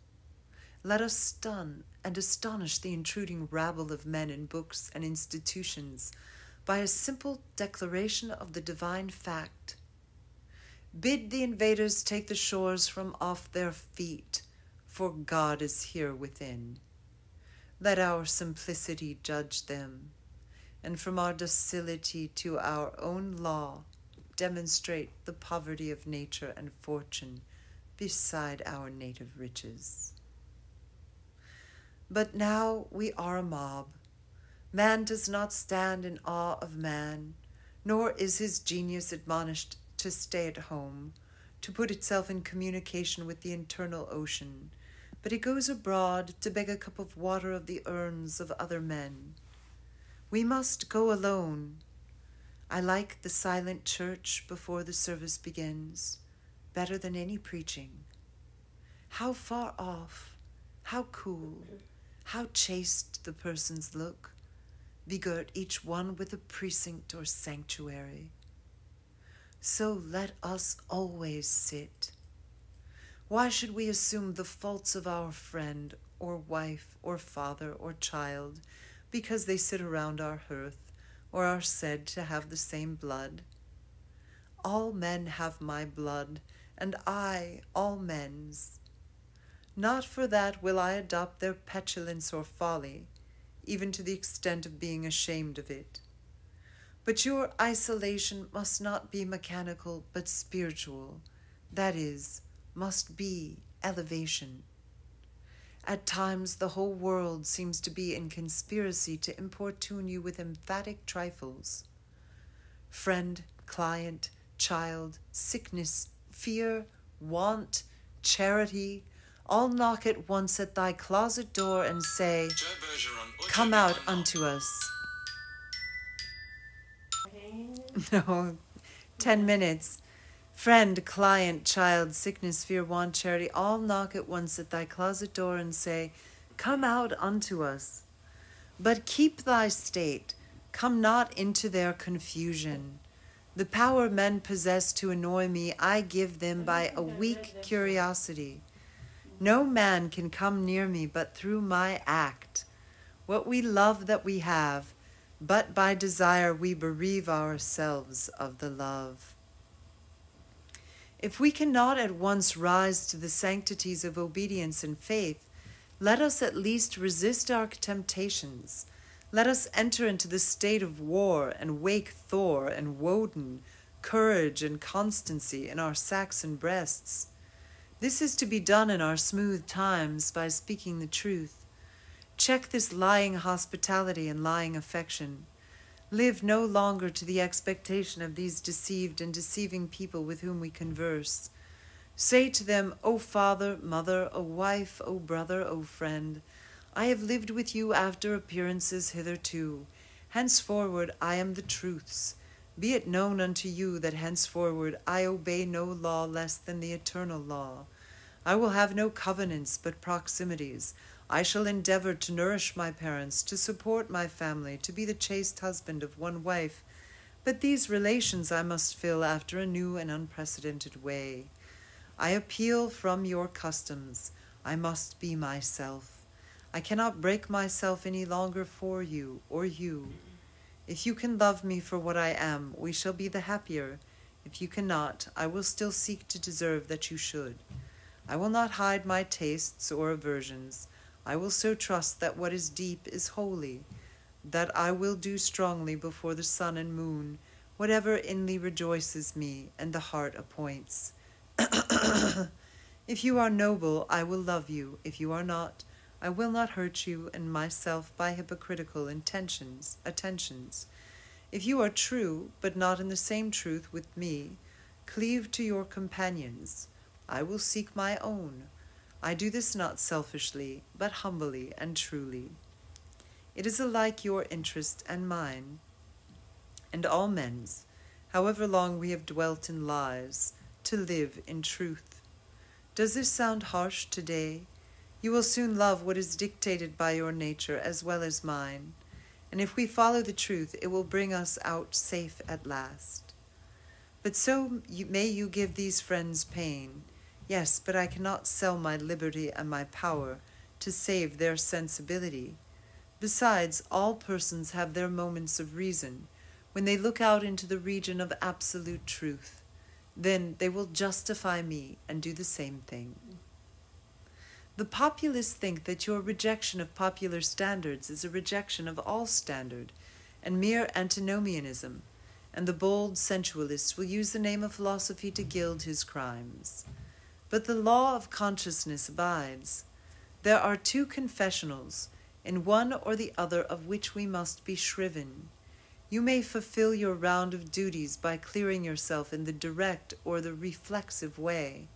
Let us stun and astonish the intruding rabble of men in books and institutions by a simple declaration of the divine fact. Bid the invaders take the shores from off their feet, for God is here within. Let our simplicity judge them, and from our docility to our own law demonstrate the poverty of nature and fortune beside our native riches. But now we are a mob. Man does not stand in awe of man, nor is his genius admonished to stay at home, to put itself in communication with the internal ocean, but it goes abroad to beg a cup of water of the urns of other men. We must go alone. I like the silent church before the service begins, better than any preaching. How far off, how cool, how chaste the persons look, begirt each one with a precinct or sanctuary. So let us always sit. Why should we assume the faults of our friend or wife or father or child because they sit around our hearth or are said to have the same blood? All men have my blood, and I all men's. Not for that will I adopt their petulance or folly, even to the extent of being ashamed of it. But your isolation must not be mechanical but spiritual, that is, must be elevation. At times the whole world seems to be in conspiracy to importune you with emphatic trifles. Friend, client, child, sickness, fear, want, charity, all knock at once at thy closet door and say, "Come out unto us." No, 10 minutes. Friend, client, child, sickness, fear, want, charity, all knock at once at thy closet door and say, "Come out unto us." But keep thy state, come not into their confusion. The power men possess to annoy me, I give them by a weak curiosity. No man can come near me but through my act. What we love that we have, but by desire we bereave ourselves of the love. If we cannot at once rise to the sanctities of obedience and faith, let us at least resist our temptations. Let us enter into the state of war and wake Thor and Woden, courage and constancy in our Saxon breasts. This is to be done in our smooth times by speaking the truth. Check this lying hospitality and lying affection. Live no longer to the expectation of these deceived and deceiving people with whom we converse. Say to them, O father, mother, O wife, O brother, O friend, I have lived with you after appearances hitherto, Henceforward I am the truth's. Be it known unto you that henceforward I obey no law less than the eternal law. I will have no covenants but proximities. I shall endeavor to nourish my parents, to support my family, to be the chaste husband of one wife. But these relations I must fill after a new and unprecedented way. I appeal from your customs. I must be myself. I cannot break myself any longer for you or you. If you can love me for what I am, we shall be the happier. If you cannot, I will still seek to deserve that you should. I will not hide my tastes or aversions. I will so trust that what is deep is holy, that I will do strongly before the sun and moon, whatever inly rejoices me and the heart appoints. If you are noble, I will love you. If you are not, I will not hurt you and myself by hypocritical attentions. If you are true, but not in the same truth with me, cleave to your companions. I will seek my own. I do this not selfishly, but humbly and truly. It is alike your interest and mine, and all men's, however long we have dwelt in lies, to live in truth. Does this sound harsh today? You will soon love what is dictated by your nature as well as mine, and if we follow the truth, it will bring us out safe at last. But so may you give these friends pain. Yes, but I cannot sell my liberty and my power to save their sensibility. Besides, all persons have their moments of reason, when they look out into the region of absolute truth. Then they will justify me and do the same thing. The populace think that your rejection of popular standards is a rejection of all standard and mere antinomianism, and the bold sensualist will use the name of philosophy to gild his crimes. But the law of consciousness abides. There are two confessionals, in one or the other of which we must be shriven. You may fulfill your round of duties by clearing yourself in the direct or the reflexive way.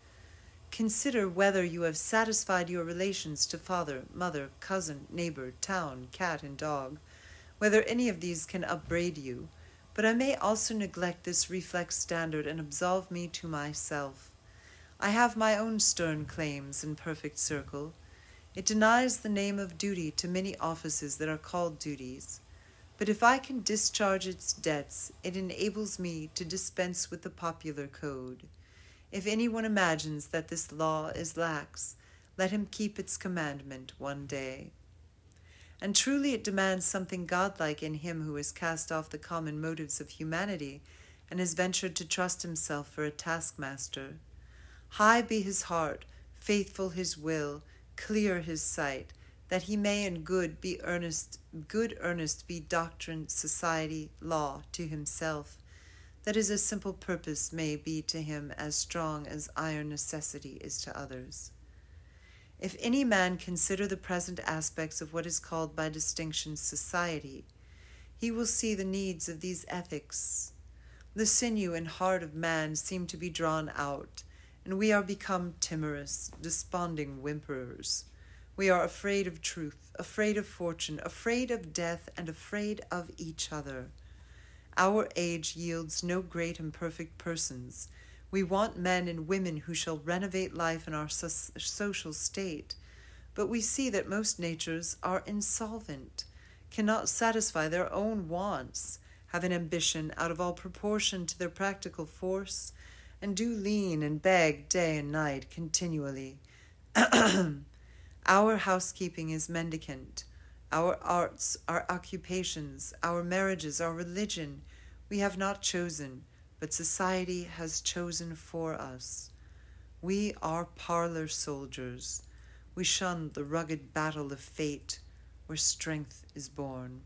Consider whether you have satisfied your relations to father, mother, cousin, neighbor, town, cat, and dog, whether any of these can upbraid you. But I may also neglect this reflex standard and absolve me to myself. I have my own stern claims in perfect circle. It denies the name of duty to many offices that are called duties. But if I can discharge its debts, it enables me to dispense with the popular code. If anyone imagines that this law is lax, let him keep its commandment one day. And truly it demands something godlike in him who has cast off the common motives of humanity and has ventured to trust himself for a taskmaster. High be his heart, faithful his will, clear his sight, that he may in good earnest be doctrine, society, law to himself, that his simple purpose may be to him as strong as iron necessity is to others. If any man consider the present aspects of what is called by distinction society, he will see the needs of these ethics. The sinew and heart of man seem to be drawn out, and we are become timorous, desponding whimperers. We are afraid of truth, afraid of fortune, afraid of death, and afraid of each other. Our age yields no great and perfect persons. We want men and women who shall renovate life in our social state, but we see that most natures are insolvent, cannot satisfy their own wants, have an ambition out of all proportion to their practical force, and do lean and beg day and night continually. Our housekeeping is mendicant. Our arts, our occupations, our marriages, our religion, we have not chosen, but society has chosen for us. We are parlor soldiers. We shun the rugged battle of fate, where strength is born.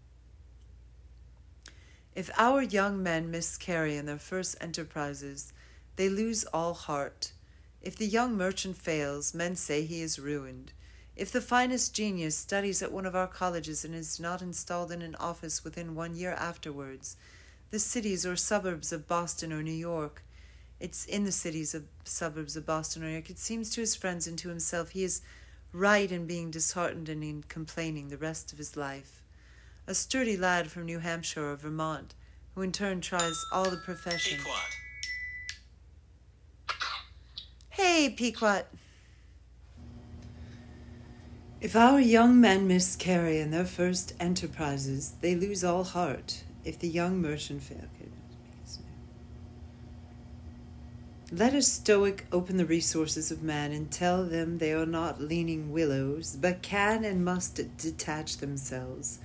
If our young men miscarry in their first enterprises, they lose all heart. If the young merchant fails, men say he is ruined. If the finest genius studies at one of our colleges and is not installed in an office within 1 year afterwards, the cities or suburbs of Boston or New York, it seems to his friends and to himself he is right in being disheartened and in complaining the rest of his life. a sturdy lad from New Hampshire or Vermont, who in turn tries all the professions. Pequot. Hey, Pequot. If our young men miscarry in their first enterprises, they lose all heart. If the young merchant fail, let a stoic open the resources of man and tell them they are not leaning willows, but can and must detach themselves,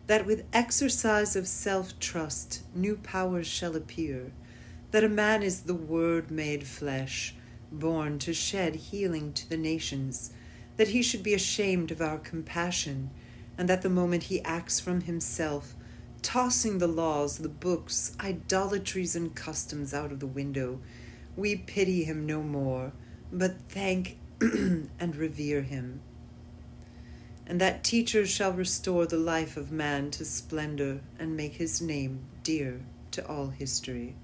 that with exercise of self-trust new powers shall appear, that a man is the Word made flesh, born to shed healing to the nations, that he should be ashamed of our compassion, and that the moment he acts from himself, tossing the laws, the books, idolatries, and customs out of the window, we pity him no more, but thank and revere him. And that teachers shall restore the life of man to splendor and make his name dear to all history.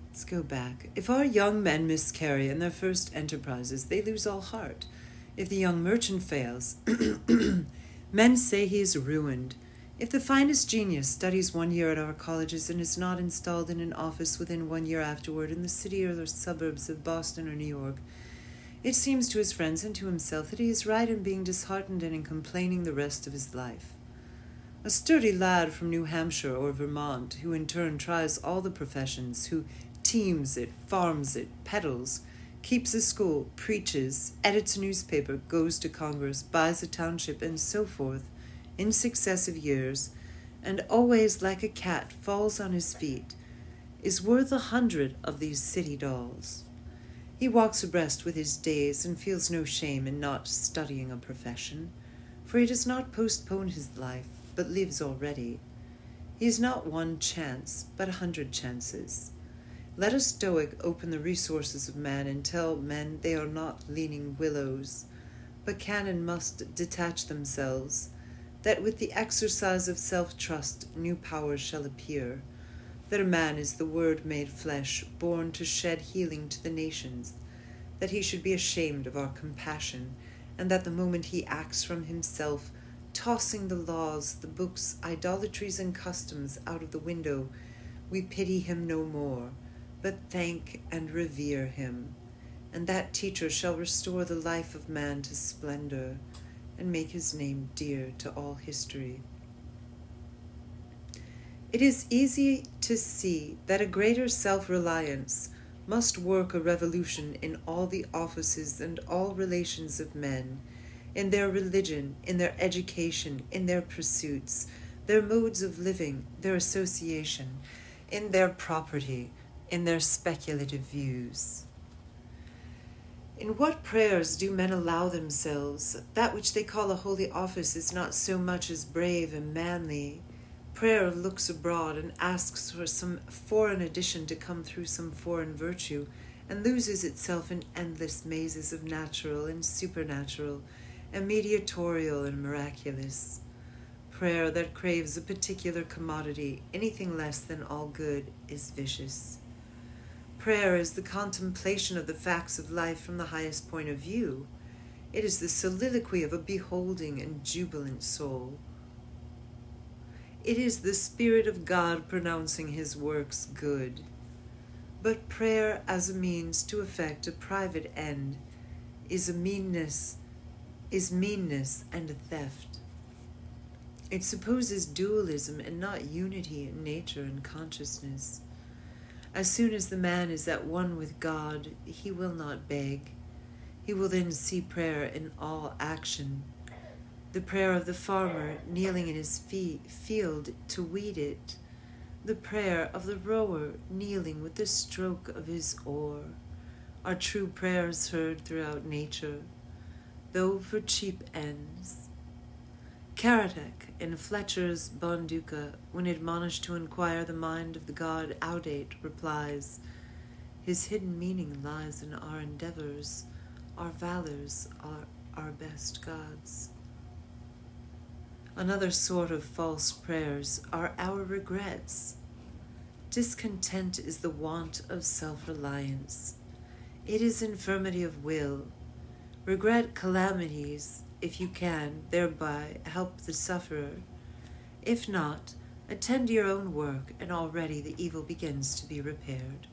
Let's go back. If our young men miscarry in their first enterprises, they lose all heart. If the young merchant fails, men say he is ruined. If the finest genius studies 1 year at our colleges and is not installed in an office within 1 year afterward in the city or the suburbs of Boston or New York, it seems to his friends and to himself that he is right in being disheartened and in complaining the rest of his life. A sturdy lad from New Hampshire or Vermont, who in turn tries all the professions, who teams it, farms it, peddles, keeps a school, preaches, edits a newspaper, goes to Congress, buys a township, and so forth, in successive years, and always like a cat falls on his feet, is worth 100 of these city dolls. He walks abreast with his days and feels no shame in not studying a profession, for he does not postpone his life, but lives already. He has not one chance, but 100 chances. Let a stoic open the resources of man and tell men they are not leaning willows, but can and must detach themselves, that with the exercise of self-trust new powers shall appear, that a man is the Word made flesh, born to shed healing to the nations, that he should be ashamed of our compassion, and that the moment he acts from himself, tossing the laws, the books, idolatries, and customs out of the window, we pity him no more, but thank and revere him, and that teacher shall restore the life of man to splendor, and make his name dear to all history. It is easy to see that a greater self-reliance must work a revolution in all the offices and all relations of men, in their religion, in their education, in their pursuits, their modes of living, their association, in their property, in their speculative views. In what prayers do men allow themselves? That which they call a holy office is not so much as brave and manly. Prayer looks abroad and asks for some foreign addition to come through some foreign virtue, and loses itself in endless mazes of natural and supernatural, and mediatorial and miraculous. Prayer that craves a particular commodity, anything less than all good, is vicious. Prayer is the contemplation of the facts of life from the highest point of view. It is the soliloquy of a beholding and jubilant soul. It is the Spirit of God pronouncing his works good. But prayer as a means to effect a private end is meanness and a theft. It supposes dualism and not unity in nature and consciousness. As soon as the man is at one with God, he will not beg. He will then see prayer in all action. The prayer of the farmer kneeling in his field to weed it. The prayer of the rower kneeling with the stroke of his oar are true prayers heard throughout nature, though for cheap ends. Karatek in Fletcher's Bonduca, when admonished to inquire the mind of the god Audate, replies, "His hidden meaning lies in our endeavors. Our valors are our best gods." Another sort of false prayers are our regrets. Discontent is the want of self-reliance. It is infirmity of will. Regret calamities if you can, thereby help the sufferer. If not, attend to your own work, and already the evil begins to be repaired.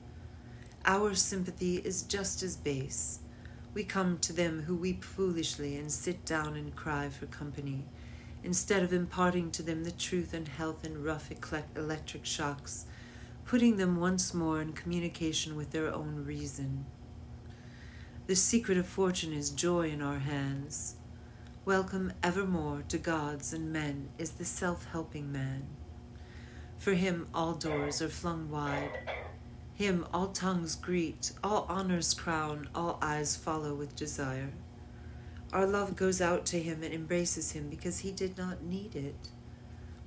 Our sympathy is just as base. We come to them who weep foolishly and sit down and cry for company, instead of imparting to them the truth and health in rough electric shocks, putting them once more in communication with their own reason. The secret of fortune is joy in our hands. Welcome evermore to gods and men is the self-helping man. For him all doors are flung wide. Him all tongues greet, all honors crown, all eyes follow with desire. Our love goes out to him and embraces him because he did not need it.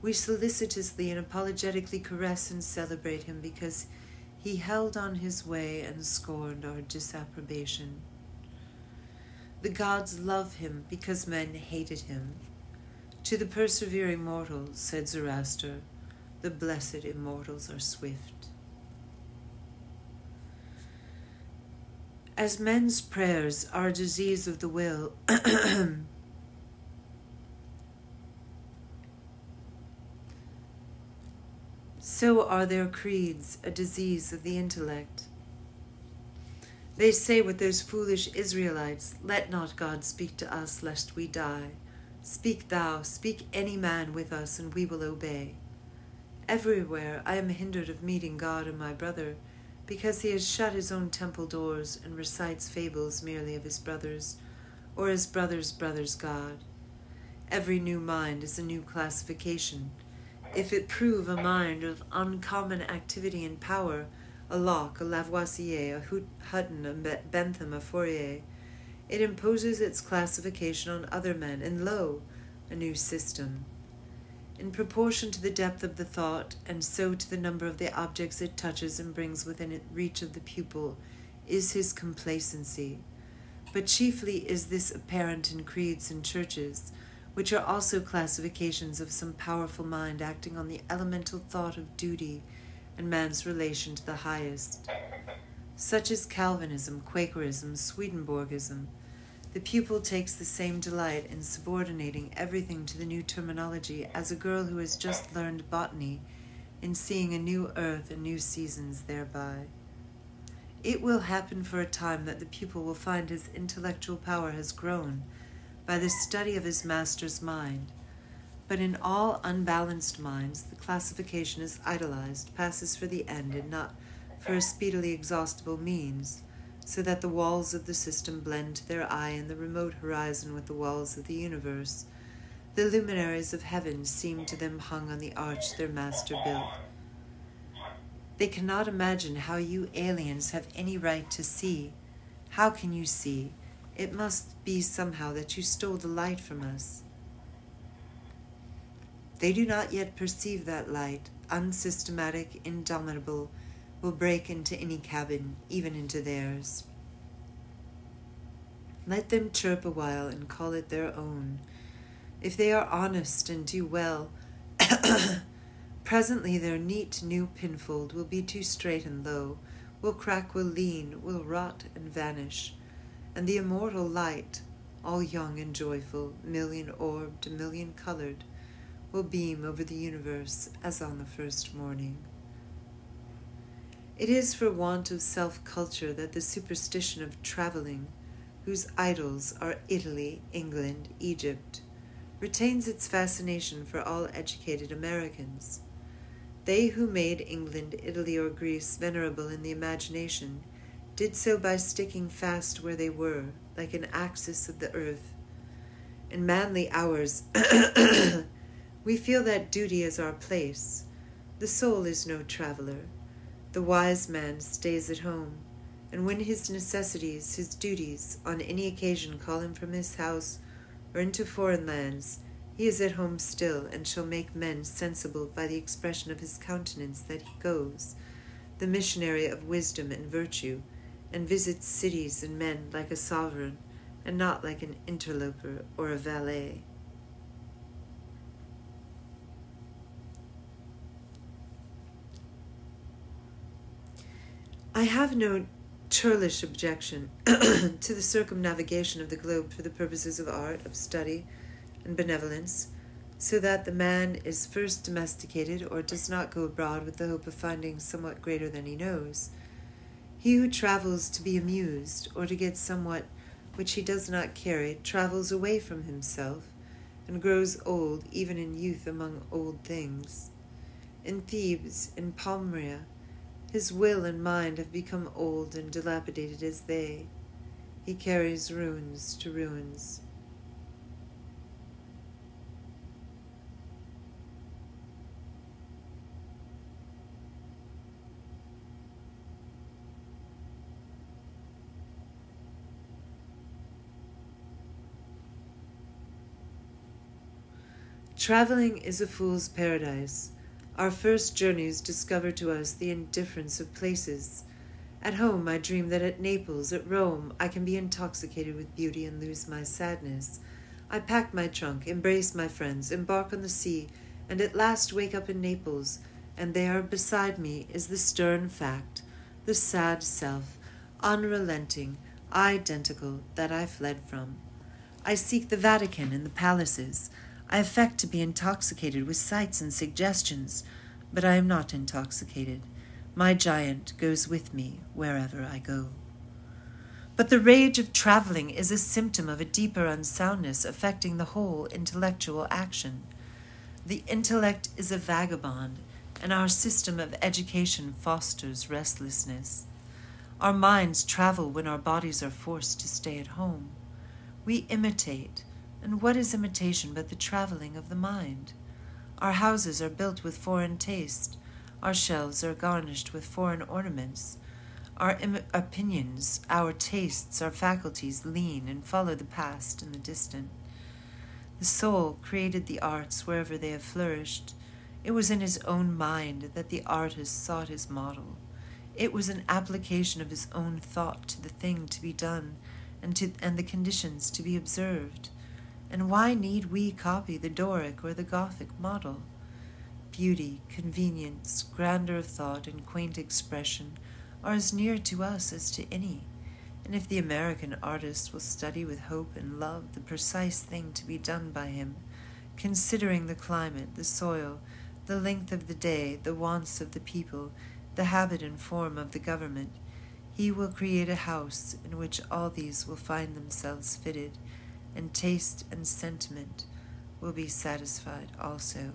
We solicitously and apologetically caress and celebrate him because he held on his way and scorned our disapprobation. The gods love him because men hated him. To the persevering mortals, said Zoroaster, the blessed immortals are swift. As men's prayers are a disease of the will, so are their creeds a disease of the intellect. They say with those foolish Israelites, let not God speak to us, lest we die. Speak thou, speak any man with us, and we will obey. Everywhere I am hindered of meeting God and my brother, because he has shut his own temple doors and recites fables merely of his brothers, or his brother's brother's God. Every new mind is a new classification. If it prove a mind of uncommon activity and power, a Locke, a Lavoisier, a Hutton, a Bentham, a Fourier, it imposes its classification on other men, and lo, a new system. In proportion to the depth of the thought, and so to the number of the objects it touches and brings within reach of the pupil, is his complacency. But chiefly is this apparent in creeds and churches, which are also classifications of some powerful mind acting on the elemental thought of duty and man's relation to the highest. Such as Calvinism, Quakerism, Swedenborgism. The pupil takes the same delight in subordinating everything to the new terminology as a girl who has just learned botany in seeing a new earth and new seasons thereby. It will happen for a time that the pupil will find his intellectual power has grown by the study of his master's mind. But in all unbalanced minds, the classification is idolized, passes for the end, and not for a speedily exhaustible means, so that the walls of the system blend to their eye in the remote horizon with the walls of the universe. The luminaries of heaven seem to them hung on the arch their master built. They cannot imagine how you aliens have any right to see. How can you see? It must be somehow that you stole the light from us. They do not yet perceive that light, unsystematic, indomitable, will break into any cabin, even into theirs. Let them chirp a while and call it their own. If they are honest and do well, presently their neat new pinfold will be too straight and low, will crack, will lean, will rot and vanish, and the immortal light, all young and joyful, million-orbed, million-colored, will beam over the universe as on the first morning. It is for want of self-culture that the superstition of traveling, whose idols are Italy, England, Egypt, retains its fascination for all educated Americans. They who made England, Italy, or Greece venerable in the imagination did so by sticking fast where they were, like an axis of the earth. In manly hours, we feel that duty is our place. The soul is no traveler. The wise man stays at home, and when his necessities, his duties, on any occasion call him from his house or into foreign lands, he is at home still, and shall make men sensible by the expression of his countenance that he goes, the missionary of wisdom and virtue, and visits cities and men like a sovereign, and not like an interloper or a valet. I have no churlish objection to the circumnavigation of the globe for the purposes of art, of study, and benevolence, so that the man is first domesticated or does not go abroad with the hope of finding somewhat greater than he knows. He who travels to be amused or to get somewhat which he does not carry travels away from himself and grows old even in youth among old things. In Thebes, in Palmyra, his will and mind have become old and dilapidated as they. He carries ruins to ruins. Traveling is a fool's paradise. Our first journeys discover to us the indifference of places. At home I dream that at Naples, at Rome, I can be intoxicated with beauty and lose my sadness. I pack my trunk, embrace my friends, embark on the sea, and at last wake up in Naples, and there beside me is the stern fact, the sad self, unrelenting, identical, that I fled from. I seek the Vatican and the palaces. I affect to be intoxicated with sights and suggestions, but I am not intoxicated. My giant goes with me wherever I go. But the rage of traveling is a symptom of a deeper unsoundness affecting the whole intellectual action. The intellect is a vagabond, and our system of education fosters restlessness. Our minds travel when our bodies are forced to stay at home. We imitate. And what is imitation but the traveling of the mind? Our houses are built with foreign taste. Our shelves are garnished with foreign ornaments. Our opinions, our tastes, our faculties lean and follow the past and the distant. The soul created the arts wherever they have flourished. It was in his own mind that the artist sought his model. It was an application of his own thought to the thing to be done and the conditions to be observed. And why need we copy the Doric or the Gothic model? Beauty, convenience, grandeur of thought, and quaint expression are as near to us as to any. And if the American artist will study with hope and love the precise thing to be done by him, considering the climate, the soil, the length of the day, the wants of the people, the habit and form of the government, he will create a house in which all these will find themselves fitted, and taste and sentiment will be satisfied also.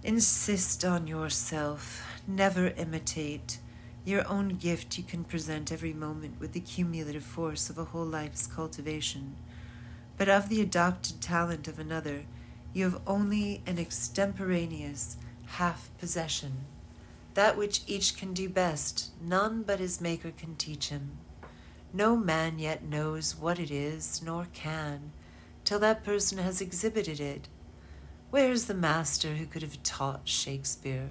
Insist on yourself, never imitate. Your own gift you can present every moment with the cumulative force of a whole life's cultivation, but of the adopted talent of another, you have only an extemporaneous half-possession. That which each can do best, none but his Maker can teach him. No man yet knows what it is, nor can, till that person has exhibited it. Where is the master who could have taught Shakespeare?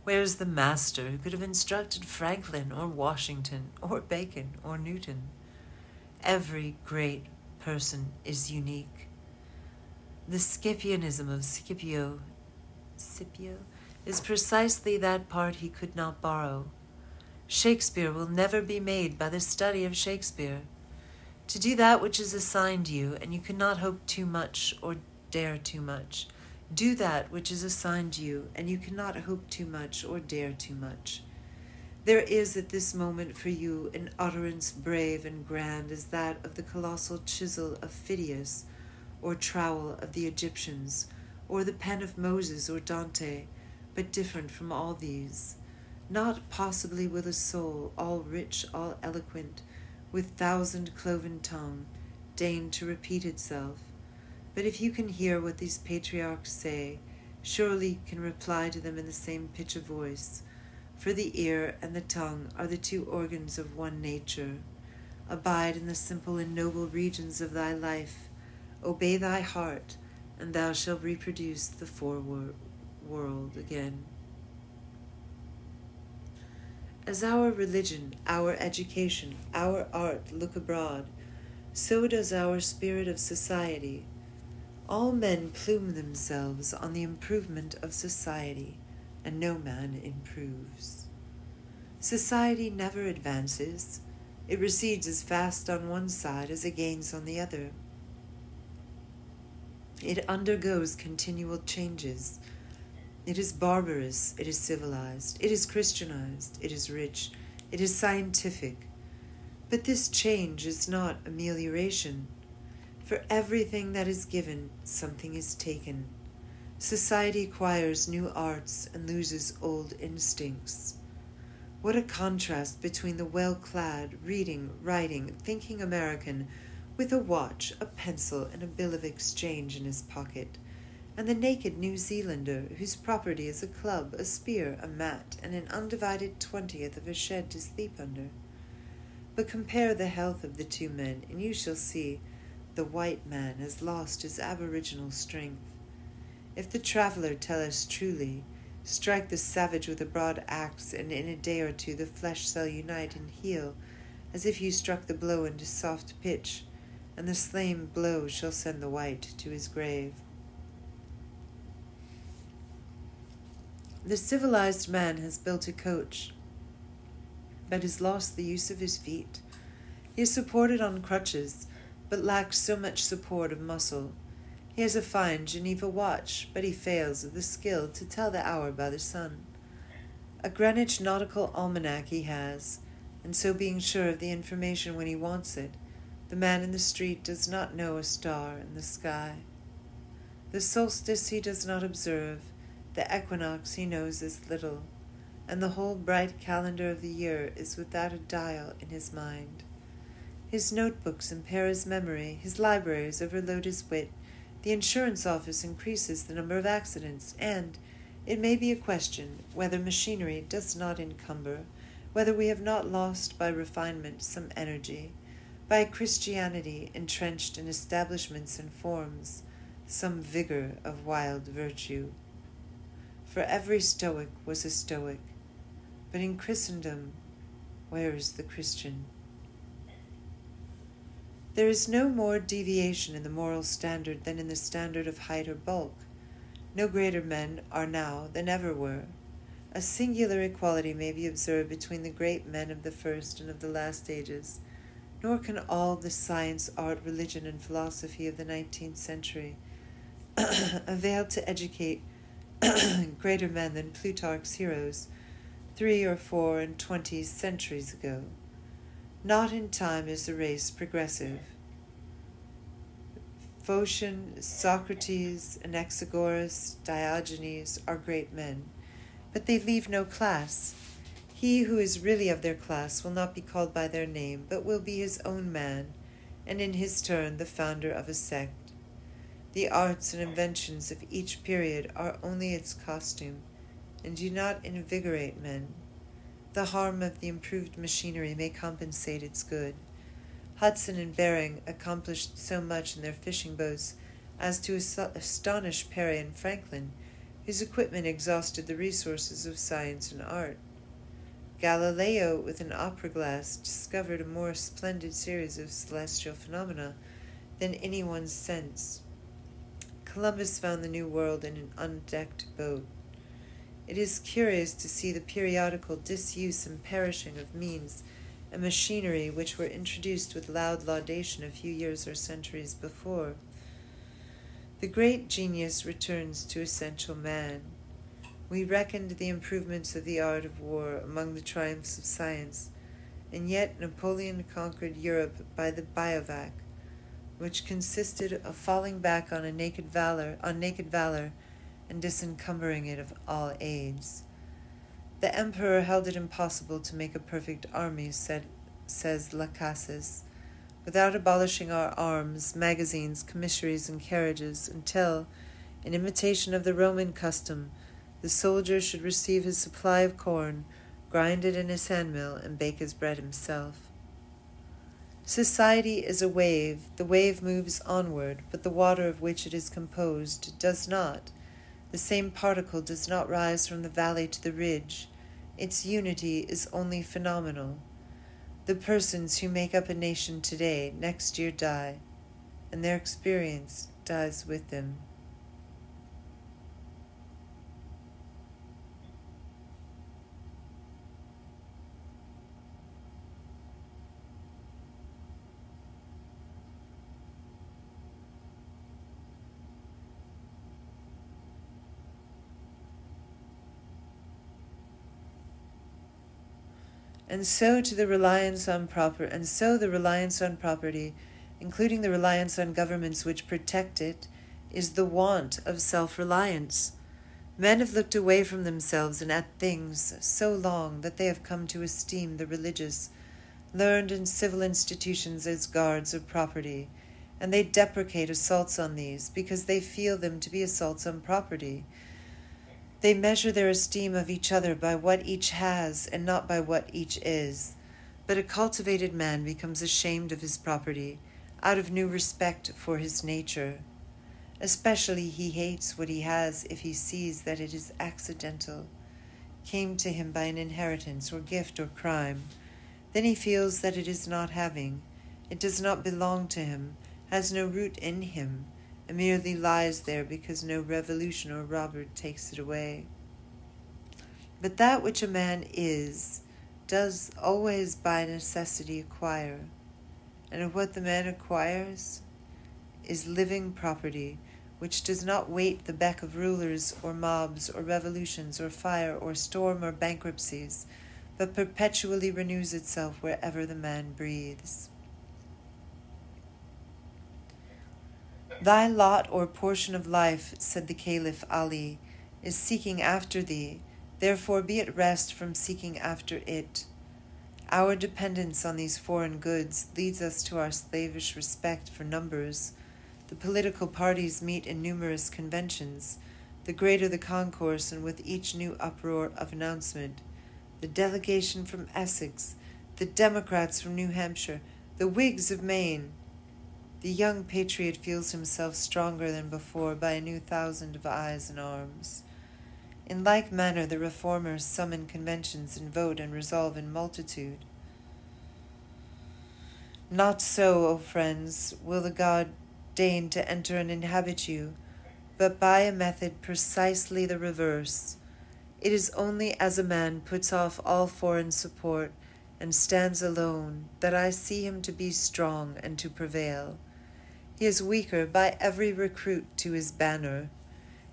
Where is the master who could have instructed Franklin or Washington or Bacon or Newton? Every great person is unique. The Scipionism of Scipio is precisely that part he could not borrow. Shakespeare will never be made by the study of Shakespeare. To do that which is assigned you, and you cannot hope too much or dare too much. Do that which is assigned you, and you cannot hope too much or dare too much. There is at this moment for you an utterance brave and grand as that of the colossal chisel of Phidias, or trowel of the Egyptians, or the pen of Moses or Dante, but different from all these. Not possibly will a soul, all rich, all eloquent, with thousand cloven tongue, deign to repeat itself. But if you can hear what these patriarchs say, surely you can reply to them in the same pitch of voice, for the ear and the tongue are the two organs of one nature. Abide in the simple and noble regions of thy life. Obey thy heart, and thou shalt reproduce the world again. As our religion, our education, our art look abroad, so does our spirit of society. All men plume themselves on the improvement of society, and no man improves. Society never advances. It recedes as fast on one side as it gains on the other. It undergoes continual changes. It is barbarous, it is civilized, it is Christianized, it is rich, it is scientific. But this change is not amelioration. For everything that is given, something is taken. Society acquires new arts and loses old instincts. What a contrast between the well-clad, reading, writing, thinking American with a watch, a pencil, and a bill of exchange in his pocket, and the naked New Zealander whose property is a club, a spear, a mat, and an undivided 20th of a shed to sleep under. But compare the health of the two men, and you shall see the white man has lost his aboriginal strength. If the traveler tell us truly, strike the savage with a broad axe, and in a day or two the flesh shall unite and heal, as if you struck the blow into soft pitch, and the slain blow shall send the white to his grave. The civilized man has built a coach, but has lost the use of his feet. He is supported on crutches, but lacks so much support of muscle. He has a fine Geneva watch, but he fails of the skill to tell the hour by the sun. A Greenwich nautical almanac he has, and so being sure of the information when he wants it, the man in the street does not know a star in the sky. The solstice he does not observe, the equinox he knows as little, and the whole bright calendar of the year is without a dial in his mind. His notebooks impair his memory, his libraries overload his wit, the insurance office increases the number of accidents, and it may be a question whether machinery does not encumber, whether we have not lost by refinement some energy, by Christianity entrenched in establishments and forms, some vigor of wild virtue. For every Stoic was a Stoic, but in Christendom, where is the Christian? There is no more deviation in the moral standard than in the standard of height or bulk. No greater men are now than ever were. A singular equality may be observed between the great men of the first and of the last ages, nor can all the science, art, religion, and philosophy of the 19th century avail to educate greater men than Plutarch's heroes 3 or 4 and 20 centuries ago. Not in time is the race progressive. Phocion, Socrates, Anaxagoras, Diogenes are great men, but they leave no class. He who is really of their class will not be called by their name, but will be his own man, and in his turn the founder of a sect. The arts and inventions of each period are only its costume, and do not invigorate men. The harm of the improved machinery may compensate its good. Hudson and Bering accomplished so much in their fishing boats as to astonish Perry and Franklin, whose equipment exhausted the resources of science and art. Galileo, with an opera glass, discovered a more splendid series of celestial phenomena than anyone since. Columbus found the New World in an undecked boat. It is curious to see the periodical disuse and perishing of means and machinery which were introduced with loud laudation a few years or centuries before. The great genius returns to essential man. We reckoned the improvements of the art of war among the triumphs of science, and yet Napoleon conquered Europe by the bivouac, which consisted of falling back on naked valor and disencumbering it of all aids. The emperor held it impossible to make a perfect army, says Lacasse, without abolishing our arms, magazines, commissaries, and carriages, until, in imitation of the Roman custom, the soldier should receive his supply of corn, grind it in his handmill, and bake his bread himself. Society is a wave. The wave moves onward, but the water of which it is composed does not. The same particle does not rise from the valley to the ridge. Its unity is only phenomenal. The persons who make up a nation today next year die, and their experience dies with them. And so the reliance on property, including the reliance on governments which protect it, is the want of self-reliance. Men have looked away from themselves and at things so long that they have come to esteem the religious, learned and civil institutions as guards of property, and they deprecate assaults on these because they feel them to be assaults on property. They measure their esteem of each other by what each has and not by what each is. But a cultivated man becomes ashamed of his property out of new respect for his nature. Especially he hates what he has if he sees that it is accidental, came to him by an inheritance or gift or crime. Then he feels that it is not having, it does not belong to him, has no root in him, and merely lies there because no revolution or robber takes it away. But that which a man is, does always by necessity acquire, and what the man acquires is living property, which does not wait the beck of rulers or mobs or revolutions or fire or storm or bankruptcies, but perpetually renews itself wherever the man breathes. Thy lot or portion of life, said the Caliph Ali, is seeking after thee, therefore be at rest from seeking after it. Our dependence on these foreign goods leads us to our slavish respect for numbers. The political parties meet in numerous conventions, the greater the concourse, and with each new uproar of announcement, the delegation from Essex, the Democrats from New Hampshire, the Whigs of Maine. The young patriot feels himself stronger than before by a new thousand of eyes and arms. In like manner the reformers summon conventions and vote and resolve in multitude. Not so, O friends, will the God deign to enter and inhabit you, but by a method precisely the reverse. It is only as a man puts off all foreign support and stands alone that I see him to be strong and to prevail. He is weaker by every recruit to his banner.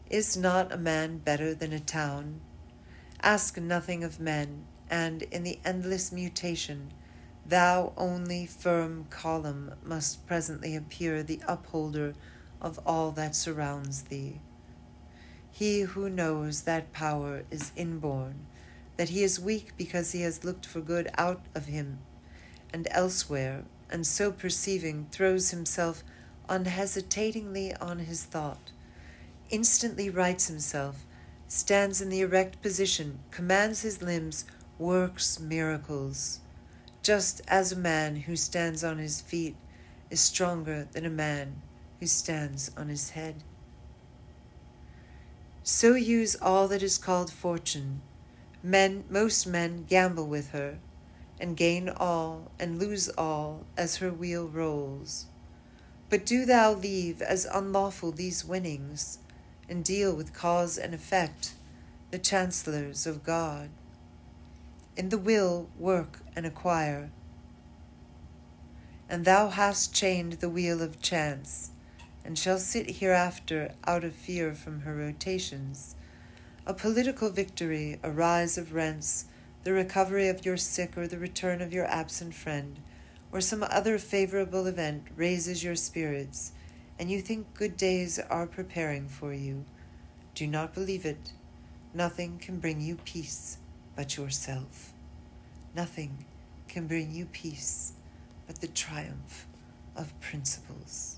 Is not a man better than a town? Ask nothing of men, and in the endless mutation, thou only firm column must presently appear the upholder of all that surrounds thee. He who knows that power is inborn, that he is weak because he has looked for good out of him and elsewhere, and so perceiving throws himself unhesitatingly on his thought, instantly rights himself, stands in the erect position, commands his limbs, works miracles, just as a man who stands on his feet is stronger than a man who stands on his head. So use all that is called fortune. Most men gamble with her, and gain all and lose all as her wheel rolls. But do thou leave as unlawful these winnings, and deal with cause and effect, the chancellors of God. In the will work and acquire. And thou hast chained the wheel of chance, and shall sit hereafter out of fear from her rotations. A political victory, a rise of rents, the recovery of your sick or the return of your absent friend, or some other favorable event raises your spirits, and you think good days are preparing for you. Do not believe it. Nothing can bring you peace but yourself. Nothing can bring you peace but the triumph of principles.